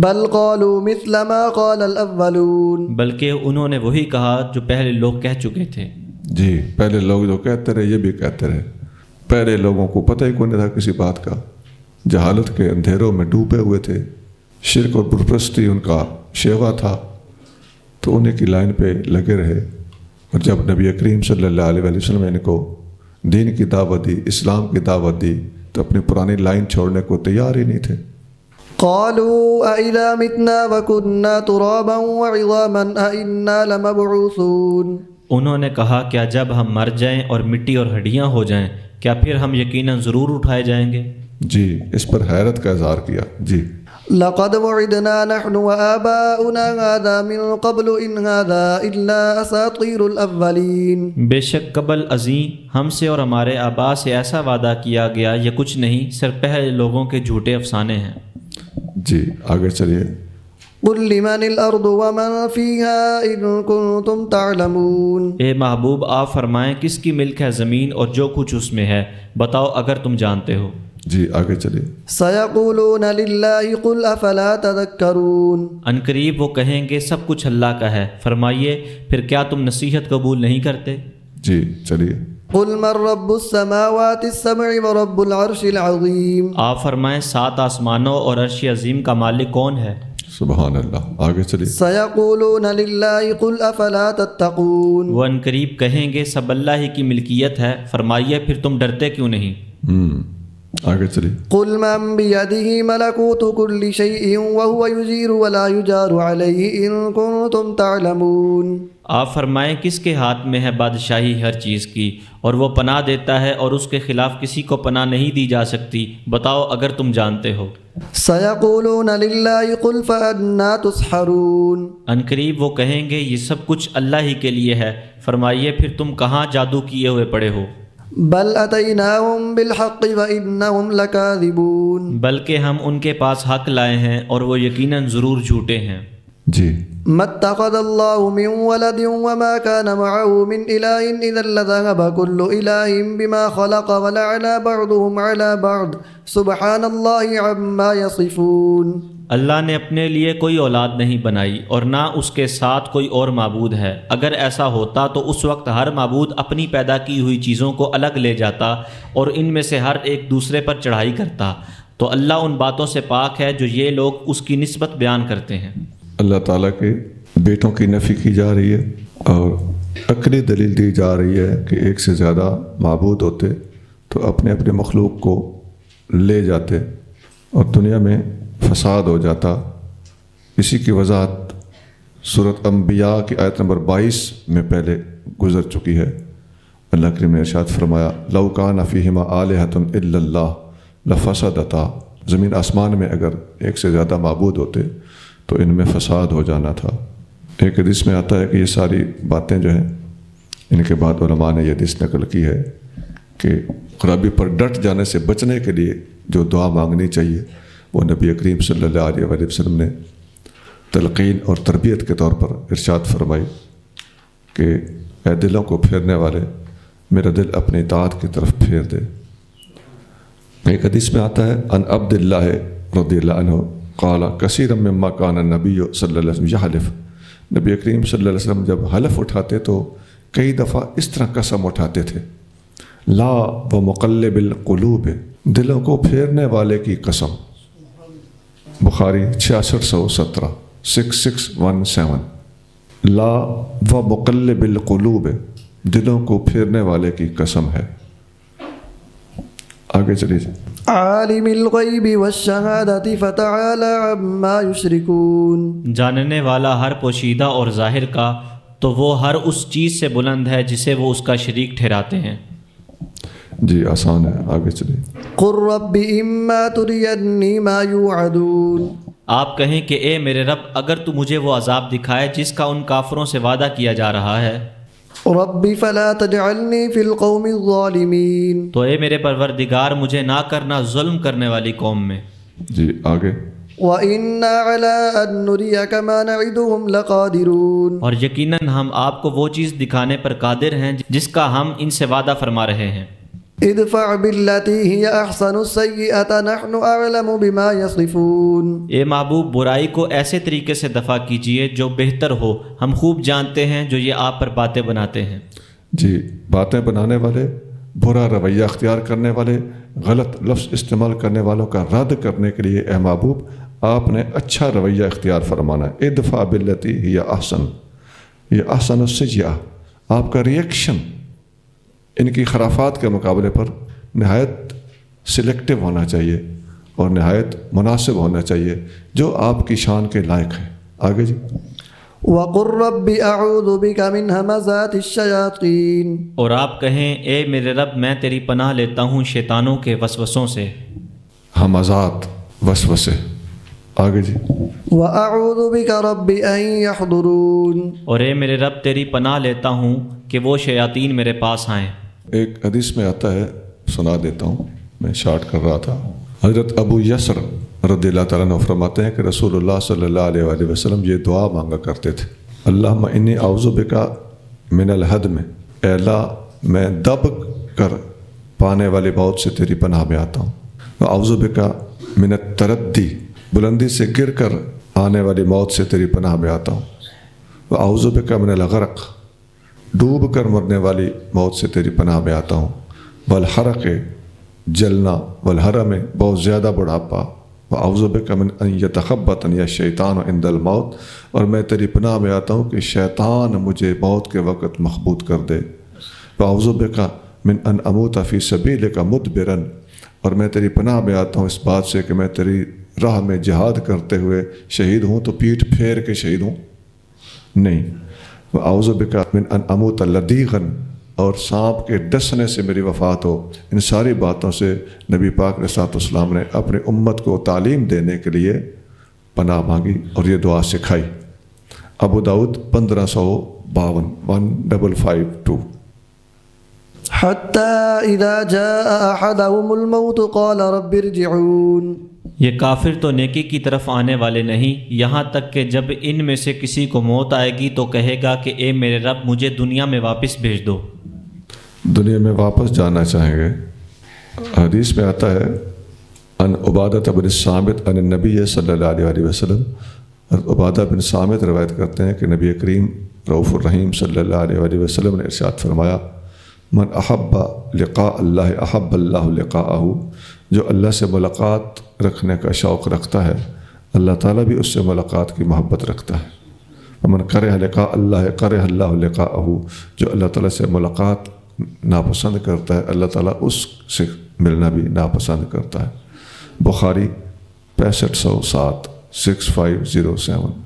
بل قالوا مثل ما قال الاولون، بلکہ انہوں نے وہی کہا جو پہلے لوگ کہہ چکے تھے۔ جی پہلے لوگ جو کہتے رہے یہ بھی کہتے رہے، پہلے لوگوں کو پتہ ہی کوئی نہیں تھا کسی بات کا، جہالت کے اندھیروں میں ڈوبے ہوئے تھے، شرک اور بتپرستی ان کا شیوا تھا، تو انہیں کی لائن پہ لگے رہے۔ اور جب نبی کریم صلی اللہ علیہ وسلم نے ان کو دین کی دعوت دی، اسلام کی دعوت دی، تو اپنی پرانی لائن چھوڑنے کو تیار ہی نہیں تھے۔ قالوا أإذا متنا وكنا ترابا وعظاما أإنا لمبعوثون، انہوں نے کہا کیا جب ہم مر جائیں اور مٹی اور ہڈیاں ہو جائیں کیا پھر ہم یقیناً ضرور اٹھائے جائیں گے؟ جی اس پر حیرت کا اظہار کیا۔ جی لقد وعدنا نحن وآباؤنا هذا من قبل إن هذا إلا أساطير الأولين. بے شک قبل ازیں ہم سے اور ہمارے آبا سے ایسا وعدہ کیا گیا یہ کچھ نہیں صرف پہلے لوگوں کے جھوٹے افسانے ہیں. جی آگے چلیے. قل لمن الأرض ومن فيها إن كنتم تعلمون. اے محبوب آپ فرمائیں کس کی ملک ہے زمین اور جو کچھ اس میں ہے، بتاؤ اگر تم جانتے ہو. جی آگے چلیے. سيقولون لله قل أفلا تذكرون. ان قریب وہ کہیں گے سب کچھ اللہ کا ہے، فرمائیے پھر کیا تم نصیحت قبول نہیں کرتے. جی چلیے. قل من رب السماوات السبع ورب العرش العظيم. آپ فرمائیں 7 آسمانوں اور عرش عظیم کا مالک کون ہے. سبحان اللہ. آگے چلیے. سيقولون لله قل أفلا تتقون. وہ ان قریب کہیں گے سب اللہ ہی کی ملکیت ہے، فرمائیے پھر تم ڈرتے کیوں نہیں. آگے چلیے. قل من بيده ملكوت كل شيء وهو يجير ولا يجار عليه إن كنتم تعلمون. آپ فرمائیں کس کے ہاتھ میں ہے بادشاہی ہر چیز کی اور وہ پناہ دیتا ہے اور اس کے خلاف کسی کو پناہ نہیں دی جا سکتی، بتاؤ اگر تم جانتے ہو. سيقولون لله قل فأنا تسحرون. ان قریب وہ کہیں گے یہ سب کچھ اللہ ہی کے لیے ہے، فرمائیے پھر تم کہاں جادو کیے ہوئے پڑے ہو. بل أتيناهم بالحق وإنهم لكاذبون. بلکہ ہم ان کے پاس حق لائے ہیں اور وہ یقیناً ضرور جھوٹے ہیں. جی. ما اتخذ الله من ولد وما كان معه من إله إذا لذهب كل إله بما خلق ولعلى بعضهم على بعض سبحان الله عما يصفون. اللہ نے اپنے لیے کوئی اولاد نہیں بنائی اور نہ اس کے ساتھ کوئی اور معبود ہے، اگر ایسا ہوتا تو اس وقت ہر معبود اپنی پیدا کی ہوئی چیزوں کو الگ لے جاتا اور ان میں سے ہر ایک دوسرے پر چڑھائی کرتا. تو اللہ ان باتوں سے پاک ہے جو یہ لوگ اس کی نسبت بیان کرتے ہیں. اللہ تعالیٰ کے بیٹوں کی نفی کی جا رہی ہے اور عقلی دلیل دی جا رہی ہے کہ ایک سے زیادہ معبود ہوتے تو اپنے اپنے مخلوق کو لے جاتے اور دنیا میں فساد ہو جاتا. اسی کی وضاحت سورۃ انبیاء کی آیت نمبر 22 میں پہلے گزر چکی ہے. اللہ کریم نے ارشاد فرمایا لو کان فیہما آلہۃ الا اللہ لفسدتا. زمین آسمان میں اگر ایک سے زیادہ معبود ہوتے تو ان میں فساد ہو جانا تھا. ایک حدیث میں آتا ہے کہ یہ ساری باتیں جو ہیں ان کے بعد علماء نے یہ حدیث نقل کی ہے کہ خرابی پر ڈٹ جانے سے بچنے کے لیے جو دعا مانگنی چاہیے وہ نبی کریم صلی اللہ علیہ وآلہ وسلم نے تلقین اور تربیت کے طور پر ارشاد فرمائی کہ اے دلوں کو پھیرنے والے میرا دل اپنی اطاعت کی طرف پھیر دے. ایک حدیث میں آتا ہے ان عبد اللہ رضی اللہ عنہ قال کثیرا مما کان النبی صلی اللہ علیہ وسلم یحلف. نبی کریم صلی اللہ علیہ وسلم جب حلف اٹھاتے تو کئی دفعہ اس طرح قسم اٹھاتے تھے لا و مقلب القلوب، دلوں کو پھیرنے والے کی قسم. بخاری 6617 6617 لا و مقلب القلوب، دلوں کو پھیرنے والے کی قسم ہے. آگے چلیے. عالم الغیب والشہادۃ فتعالی عما یشرکون. جاننے والا ہر پوشیدہ اور ظاہر کا تو وہ ہر اس چیز سے بلند ہے جسے وہ اس کا شریک ٹھہراتے ہیں. جی آسان ہے. آگے چلیے. قل رب اما ترینی ما یوعدون. آپ کہیں کہ اے میرے رب اگر تو مجھے وہ عذاب دکھائے جس کا ان کافروں سے وعدہ کیا جا رہا ہے. رب فلا تجعلنی فی القوم الظالمین. تو اے میرے پروردگار مجھے نہ کرنا ظلم کرنے والی قوم میں. جی آگے. وَإِنَّا عَلَىٰ أَن نُّرِيَكَ مَا نَعِدُهُمْ لَقَادِرُونَ. اور یقیناً ہم آپ کو وہ چیز دکھانے پر قادر ہیں جس کا ہم ان سے وعدہ فرما رہے ہیں. ادفع بالتي هي احسن السيئة نحن اعلم بما يصفون. اے محبوب برائی کو ایسے طریقے سے دفع کیجئے جو بہتر ہو، ہم خوب جانتے ہیں جو یہ آپ پر باتیں بناتے ہیں. جی باتیں بنانے والے، برا رویہ اختیار کرنے والے، غلط لفظ استعمال کرنے والوں کا رد کرنے کے لیے اے محبوب آپ نے اچھا رویہ اختیار فرمانا ہے. ادفع بالتی ہی احسن، یہ احسن السیئہ آپ کا ریئیکشن ان کی خرافات کے مقابلے پر نہایت سلیکٹو ہونا چاہیے اور نہایت مناسب ہونا چاہیے جو آپ کی شان کے لائق ہے. آگے جی. وَقُلْ رَبِّ أَعُوذُ بِكَ مِنْ هَمَزَاتِ الشَّيَاطِينِ. اور آپ کہیں اے میرے رب میں تیری پناہ لیتا ہوں شیطانوں کے وسوسوں سے. ہمزات وسوسے آگے جی. وأعوذ بك رب أن يحضرون. اور اے میرے رب تیری پناہ لیتا ہوں کہ وہ شیاطین میرے پاس آئیں. ایک حدیث میں آتا ہے، سنا دیتا ہوں، میں شارٹ کر رہا تھا. حضرت ابو یسر رضی اللہ تعالیٰ عنہ فرماتے ہیں کہ رسول اللہ صلی اللہ علیہ وآلہ وسلم یہ دعا مانگا کرتے تھے: اللہم انی اعوذ بک من الہدم، اے اللہ میں دب کر پانے والی موت سے تیری پناہ میں آتا ہوں. واعوذ بک من التردی، بلندی سے گر کر آنے والی موت سے تیری پناہ میں آتا ہوں. واعوذ بک من الغرق، ڈوب کر مرنے والی موت سے تیری پناہ میں آتا ہوں. والحرق، جلنا. والحرم، بہت زیادہ بڑھاپا. واعوذ بک من ان یتخبطنی الشیطان عند الموت، اور میں تیری پناہ میں آتا ہوں کہ شیطان مجھے موت کے وقت مخبوط کر دے. واعوذ بک من ان اموت فی سبیلک مدبرا، اور میں تیری پناہ میں آتا ہوں اس بات سے کہ میں تیری راہ میں جہاد کرتے ہوئے شہید ہوں تو پیٹھ پھیر کے شہید ہوں نہیں. واعوذ بک من ان اموت لدیغا، اور سانپ کے ڈسنے سے میری وفات ہو. ان ساری باتوں سے نبی پاک علیہ الصلوۃ والسلام نے اپنی امت کو تعلیم دینے کے لیے پناہ مانگی اور یہ دعا سکھائی. ابو داؤد 1552 1552. حتى إذا جاء أحدهم الموت قال رب ارجعون. یہ کافر تو نیکی کی طرف آنے والے نہیں، یہاں تک کہ جب ان میں سے کسی کو موت آئے گی تو کہے گا کہ اے میرے رب مجھے دنیا میں واپس بھیج دو. دنیا میں واپس جانا چاہیں گے. حدیث میں آتا ہے ان عبادہ بن صامت ان النبی صلی اللہ علیہ وآلہ وسلم، عبادہ بن صامت روایت کرتے ہیں کہ نبی کریم رؤوف الرحیم صلی اللہ علیہ وآلہ وسلم نے ارشاد فرمایا: من احب لقاء اللہ احب اللہ لقاءہ، جو اللہ سے ملاقات رکھنے کا شوق رکھتا ہے اللہ تعالیٰ بھی اس سے ملاقات کی محبت رکھتا ہے. ومن کرہ لقاء اللہ کرہ اللہ لقاءہ، جو اللہ تعالیٰ سے ملاقات ناپسند کرتا ہے اللہ تعالیٰ اس سے ملنا بھی ناپسند کرتا ہے. بخاری 6507 6507.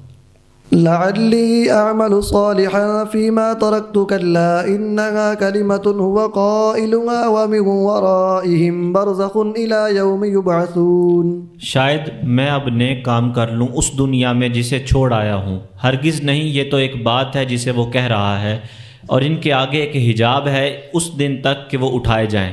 لعلی اعمل صالحا فيما تركت كلا انها كلمة هو قائلها ومن ورائهم برزخ الى يوم يبعثون. شاید میں اب نیک کام کر لوں اس دنیا میں جسے چھوڑ آیا ہوں. ہرگز نہیں، یہ تو ایک بات ہے جسے وہ کہہ رہا ہے، اور ان کے آگے ایک حجاب ہے اس دن تک کہ وہ اٹھائے جائیں.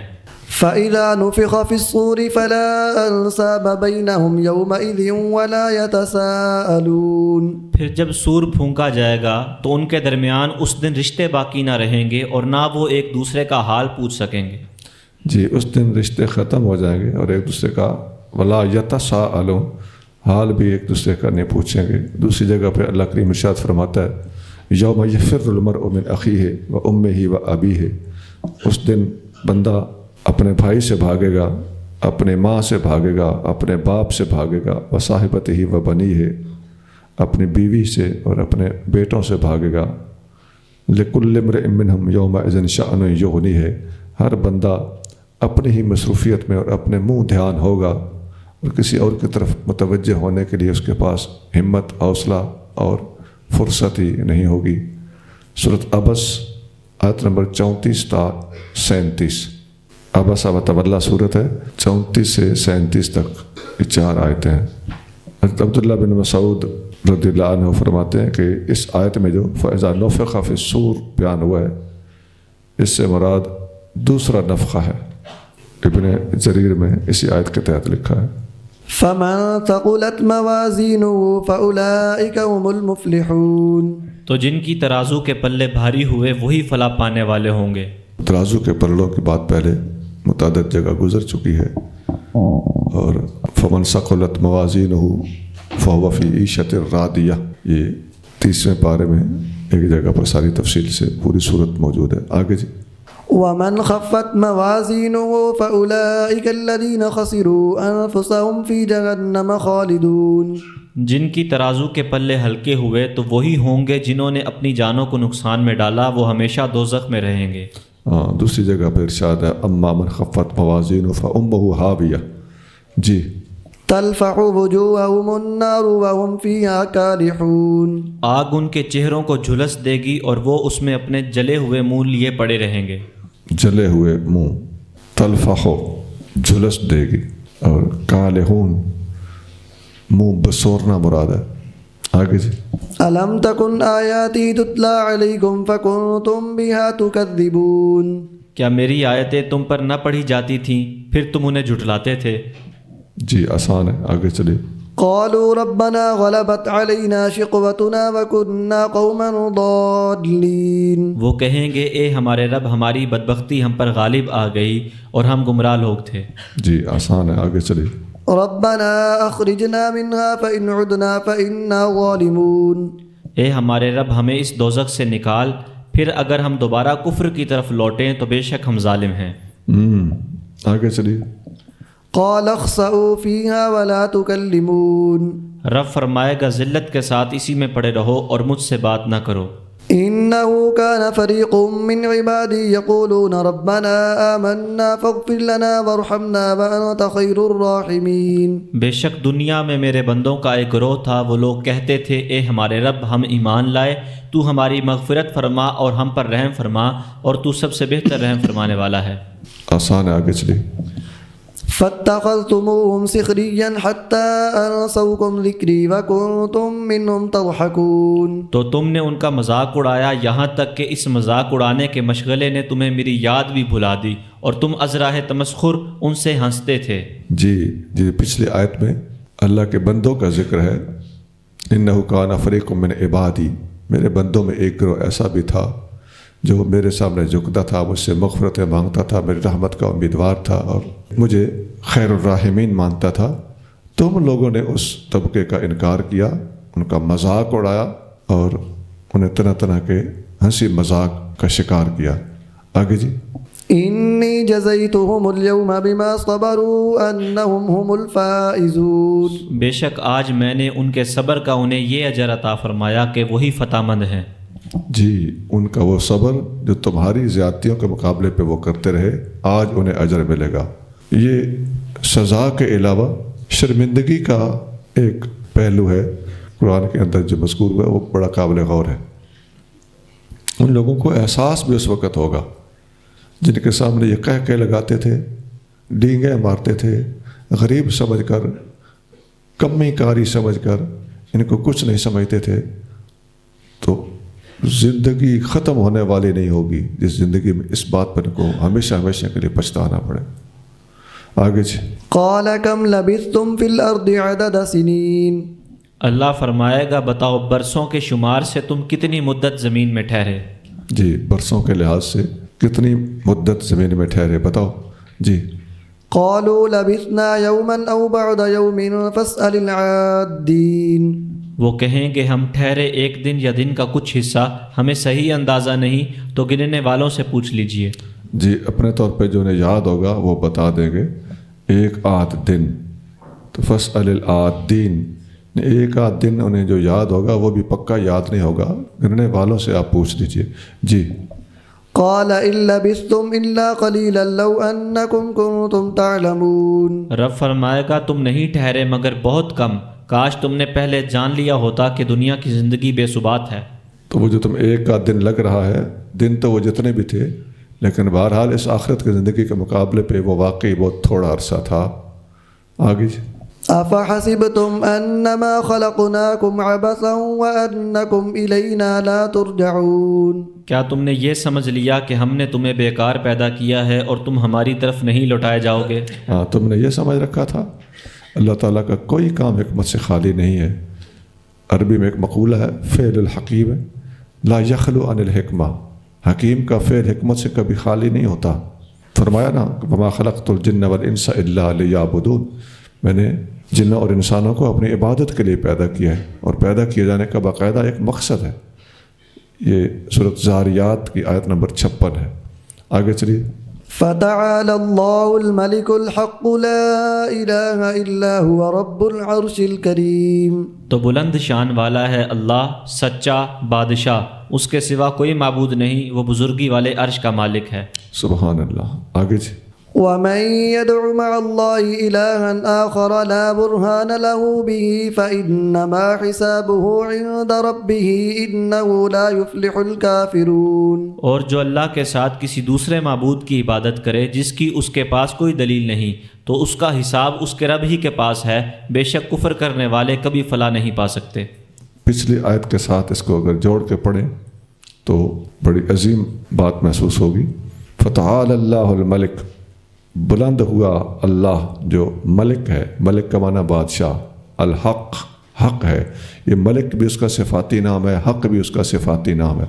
فإذا نفخ في الصور فلا أنساب بينهم يومئذ ولا يتساءلون. پھر جب سور پھونکا جائے گا تو ان کے درمیان اس دن رشتے باقی نہ رہیں گے اور نہ وہ ایک دوسرے کا حال پوچھ سکیں گے. جی، اس دن رشتے ختم ہو جائیں گے اور ایک دوسرے کا ولا یتساءلون، حال بھی ایک دوسرے کا نہیں پوچھیں گے. دوسری جگہ پہ اللہ کریم ارشاد فرماتا ہے: یوم یفر المرء من اخیہ و امہ و ابیہ. اس دن بندہ اپنے بھائی سے بھاگے گا، اپنے ماں سے بھاگے گا، اپنے باپ سے بھاگے گا، وصاحبتہ و بنیہ، اپنی بیوی سے اور اپنے بیٹوں سے بھاگے گا. لکل امرئ منہم یومئذ شأن یغنیہ، ہر بندہ اپنی ہی مصروفیت میں اور اپنے منہ دھیان ہوگا اور کسی اور کی طرف متوجہ ہونے کے لیے اس کے پاس ہمت، حوصلہ اور فرصت ہی نہیں ہوگی. سورۃ عبس آیت نمبر 34 تا 37. عبس و تولیٰ صورت ہے، 34 سے 37 تک یہ 4 آیتیں ہیں. حضرت عبداللہ بن مسعود رضی اللہ عنہ فرماتے ہیں کہ اس آیت میں جو فَإِذَا نُفِخَ فِي الصُّورِ بیان ہوا ہے، اس سے مراد دوسرا نفخہ ہے. ابن جریر میں اسی آیت کے تحت لکھا ہے: فمن ثقلت موازینه فأولئك هم المفلحون. تو جن کی ترازو کے پلے بھاری ہوئے وہی فلاح پانے والے ہوں گے. ترازو کے پلوں کی بات پہلے متعدد جگہ گزر چکی ہے، اور فمن ثقلت موازینہ فہو فی عیشۃ راضیہ، یہ 30ویں پارے میں ایک جگہ پر ساری تفصیل سے پوری صورت موجود ہے. آگے جی. ومن خفت موازینه فأولئك الذین خسروا انفسهم فی جہنم خالدون. جن کی ترازو کے پلے ہلکے ہوئے تو وہی ہوں گے جنہوں نے اپنی جانوں کو نقصان میں ڈالا، وہ ہمیشہ دوزخ میں رہیں گے. دوسری جگہ پہ ارشاد ہے: اما من خفت موازینہ فامہ ہاویہ. جی. تلفح وجوہهم النار وهم فیہا کالحون. آگ ان کے چہروں کو جھلس دے گی اور وہ اس میں اپنے جلے ہوئے منہ لیے پڑے رہیں گے. جلے ہوئے منہ، تلفح جھلس دے گی، اور کالحون منہ بسورنا مراد ہے. آگے جی. ألم تكن آياتي تتلى عليكم فكنتم بها تكذبون. کیا میری آیتیں تم پر نہ پڑھی جاتی تھیں پھر تم انہیں جھٹلاتے تھے؟ جی آسان ہے. آگے چلیے. قالوا ربنا غلبت علينا شقوتنا وكنا قوما ضالين. وہ کہیں گے اے ہمارے رب ہماری بدبختی ہم پر غالب آ گئی اور ہم گمراہ لوگ تھے. جی آسان ہے. آگے چلیے. ربنا أخرجنا منها فإن عدنا فإنا ظالمون. اے ہمارے رب ہمیں اس دوزخ سے نکال، پھر اگر ہم دوبارہ کفر کی طرف لوٹیں تو بے شک ہم ظالم ہیں. آگے چلیے. قال اخسئوا فيها ولا تكلمون. رب فرمائے گا ذلت کے ساتھ اسی میں پڑے رہو اور مجھ سے بات نہ کرو. إنه كان فريق من عبادي يقولون ربنا آمنا فاغفر لنا وارحمنا وأنت خير الراحمين. بے شک دنیا میں میرے بندوں کا ایک گروہ تھا، وہ لوگ کہتے تھے اے ہمارے رب ہم ایمان لائے، تو ہماری مغفرت فرما اور ہم پر رحم فرما، اور تو سب سے بہتر رحم فرمانے والا ہے. آسان ہے. آگے چلیے. فاتخذتموهم سخريا حتى أنسوكم ذكري وكنتم منهم تضحكون. تو تم نے ان کا مذاق اڑایا یہاں تک کہ اس مذاق اڑانے کے مشغلے نے تمہیں میری یاد بھی بھلا دی اور تم از راہ تمسخر ان سے ہنستے تھے. جی پچھلی آیت میں اللہ کے بندوں کا ذکر ہے. انہ کان فریق من عبادی، میرے بندوں میں ایک گروہ ایسا بھی تھا جو میرے سامنے جھکتا تھا، مجھ سے مغفرتیں مانگتا تھا، میری رحمت کا امیدوار تھا اور مجھے خیر الراحمین مانتا تھا. تم لوگوں نے اس طبقے کا انکار کیا، ان کا مذاق اڑایا اور انہیں طرح طرح کے ہنسی مذاق کا شکار کیا. آگے جی. إني جزيتهم اليوم بما صبروا أنهم هم الفائزون. بے شک آج میں نے ان کے صبر کا انہیں یہ اجر عطا فرمایا کہ وہی فتح مند ہیں. جی ان کا وہ صبر جو تمہاری زیادتیوں کے مقابلے پہ وہ کرتے رہے، آج انہیں اجر ملے گا. یہ سزا کے علاوہ شرمندگی کا ایک پہلو ہے قرآن کے اندر جو مذکور ہوا ہے، وہ بڑا قابل غور ہے. ان لوگوں کو احساس بھی اس وقت ہوگا جن کے سامنے یہ کہہ لگاتے تھے، ڈینگیں مارتے تھے، غریب سمجھ کر، کمی کاری سمجھ کر، ان کو کچھ نہیں سمجھتے تھے. تو زندگی ختم ہونے والی نہیں ہوگی جس زندگی میں اس بات پر کو ہمیشہ ہمیشہ کے لیے پچھتانا پڑے. آگے جی. قال كم لبثتم في الأرض عدد سنين. اللہ فرمائے گا بتاؤ برسوں کے شمار سے تم کتنی مدت زمین میں ٹھہرے. جی برسوں کے لحاظ سے کتنی مدت زمین میں ٹھہرے بتاؤ. جی. قالوا لبثنا يوما أو بعض يوم فاسأل العادين. وہ کہیں گے ہم ٹھہرے ایک دن یا دن کا کچھ حصہ، ہمیں صحیح اندازہ نہیں تو گننے والوں سے پوچھ لیجئے. جی اپنے طور پہ جو انہیں یاد ہوگا وہ بتا دیں گے. ایک آدھ دن، تو فاسأل العادین، ایک آدھ دن انہیں جو یاد ہوگا وہ بھی پکا یاد نہیں ہوگا، گننے والوں سے آپ پوچھ لیجئے. جی. قال إن لبثتم إلا قليلا لو أنكم كنتم تعلمون. رب فرمائے گا تم نہیں ٹھہرے مگر بہت کم، کاش تم نے پہلے جان لیا ہوتا کہ دنیا کی زندگی بے ثبات ہے. تو وہ جو تم ایک آدھ دن لگ رہا ہے، دن تو وہ جتنے بھی تھے، لیکن بہرحال اس آخرت کی زندگی کے مقابلے پہ وہ واقعی بہت تھوڑا عرصہ تھا. آگے. أفحسبتم أنما خلقناكم عبثا وأنكم إلينا لا ترجعون. کیا تم نے یہ سمجھ لیا کہ ہم نے تمہیں بیکار پیدا کیا ہے اور تم ہماری طرف نہیں لوٹائے جاؤ گے؟ ہاں تم نے یہ سمجھ رکھا تھا. اللہ تعالیٰ کا کوئی کام حکمت سے خالی نہیں ہے. عربی میں ایک مقولہ ہے فعل الحکیم لا یخلو عن الحکمہ، حکیم کا فعل حکمت سے کبھی خالی نہیں ہوتا. فرمایا نا وما خلقت الجن والانس الا لیعبدون، میں نے جنوں اور انسانوں کو اپنی عبادت کے لیے پیدا کیا ہے، اور پیدا کیے جانے کا باقاعدہ ایک مقصد ہے. یہ سورۃ زاریات کی آیت نمبر 56 ہے. آگے چلیے. فتعالى الله الملك الحق لا إله إلا هو رب العرش الكريم. تو بلند شان والا ہے اللہ سچا بادشاہ، اس کے سوا کوئی معبود نہیں، وہ بزرگی والے عرش کا مالک ہے. سبحان اللہ. آگے جی. ومن يدع مع الله إلها آخر لا برهان له به فإنما حسابه عند ربه إنه لا يفلح الكافرون۔ اور جو اللہ کے ساتھ کسی دوسرے معبود کی عبادت کرے جس کی اس کے پاس کوئی دلیل نہیں تو اس کا حساب اس کے رب ہی کے پاس ہے، بے شک کفر کرنے والے کبھی فلاح نہیں پا سکتے۔ پچھلی آیت کے ساتھ اس کو اگر جوڑ کے پڑھیں تو بڑی عظیم بات محسوس ہوگی۔ فتعال اللہ الملک، بلند ہوا اللہ جو ملک ہے، ملک کا معنی بادشاہ، الحق حق ہے، یہ ملک بھی اس کا صفاتی نام ہے، حق بھی اس کا صفاتی نام ہے۔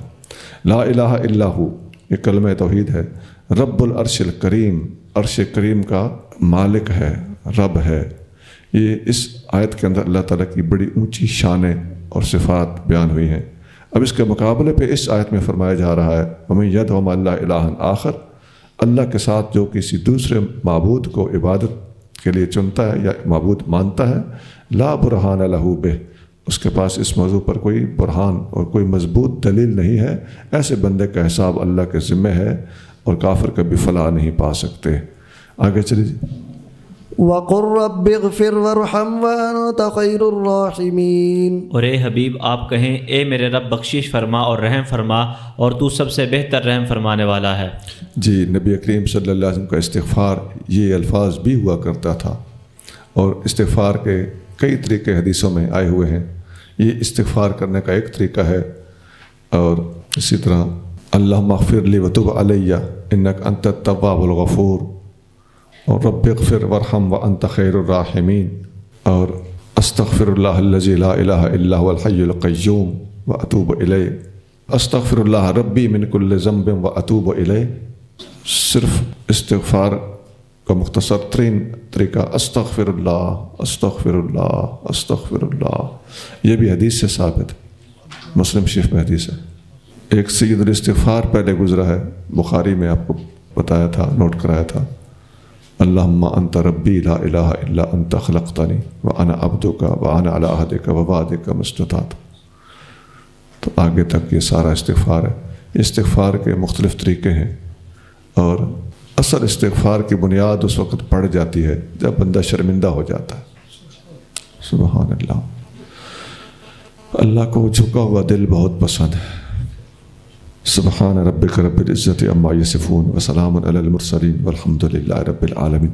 لا الہ الا ہو، یہ کلمہ توحید ہے۔ رب العرش الکریم، عرش کریم کا مالک ہے، رب ہے۔ یہ اس آیت کے اندر اللہ تعالیٰ کی بڑی اونچی شانیں اور صفات بیان ہوئی ہیں۔ اب اس کے مقابلے پہ اس آیت میں فرمایا جا رہا ہے وَمَن يَدْعُ مَعَ اللَّهِ إِلَٰهًا آخر، اللہ کے ساتھ جو کسی دوسرے معبود کو عبادت کے لیے چنتا ہے یا معبود مانتا ہے، لا برہان لہ بہ، اس کے پاس اس موضوع پر کوئی برہان اور کوئی مضبوط دلیل نہیں ہے، ایسے بندے کا حساب اللہ کے ذمہ ہے اور کافر کبھی فلاح نہیں پا سکتے۔ آگے چلیے۔ وَقُلْ رَبِّ اغْفِرْ وَارْحَمْ وَأَنْتَ خَيْرُ الرَّاحِمِينَ، اور اے حبیب آپ کہیں اے میرے رب بخشش فرما اور رحم فرما اور تو سب سے بہتر رحم فرمانے والا ہے۔ جی، نبی کریم صلی اللہ علیہ وسلم کا استغفار یہ الفاظ بھی ہوا کرتا تھا، اور استغفار کے کئی طریقے حدیثوں میں آئے ہوئے ہیں۔ یہ استغفار کرنے کا ایک طریقہ ہے، اور اسی طرح اللہم اغفر لی وتب علی انک انت التواب الغفور، اور رب اغفر وارحم وانت خیر الراحمین، اور استغفر اللہ الذی لا الہ الا هو الحی القیوم واتوب الیہ، استغفر اللہ ربی من کل ذنب واتوب الیہ۔ صرف استغفار کا مختصر ترین طریقہ استغفر اللہ استغفر اللہ استغفر اللہ، یہ بھی حدیث سے ثابت ہے، مسلم شریف میں حدیث ہے۔ ایک سید الاستغفار پہلے گزرا ہے، بخاری میں آپ کو بتایا تھا، نوٹ کرایا تھا، اللہم انت ربی لا الہ الا انت خلقتنی وانا عبدک وانا علی عہدک ووعدک ما استطعت۔ تو آگے تک یہ سارا استغفار ہے۔ استغفار کے مختلف طریقے ہیں، اور اصل استغفار کی بنیاد اس وقت پڑ جاتی ہے جب بندہ شرمندہ ہو جاتا ہے۔ سبحان اللہ، اللہ کو جھکا ہوا دل بہت پسند ہے۔ سبحان ربک رب العزت عما یصفون وسلام علی المرسلین والحمد للہ رب العالمین۔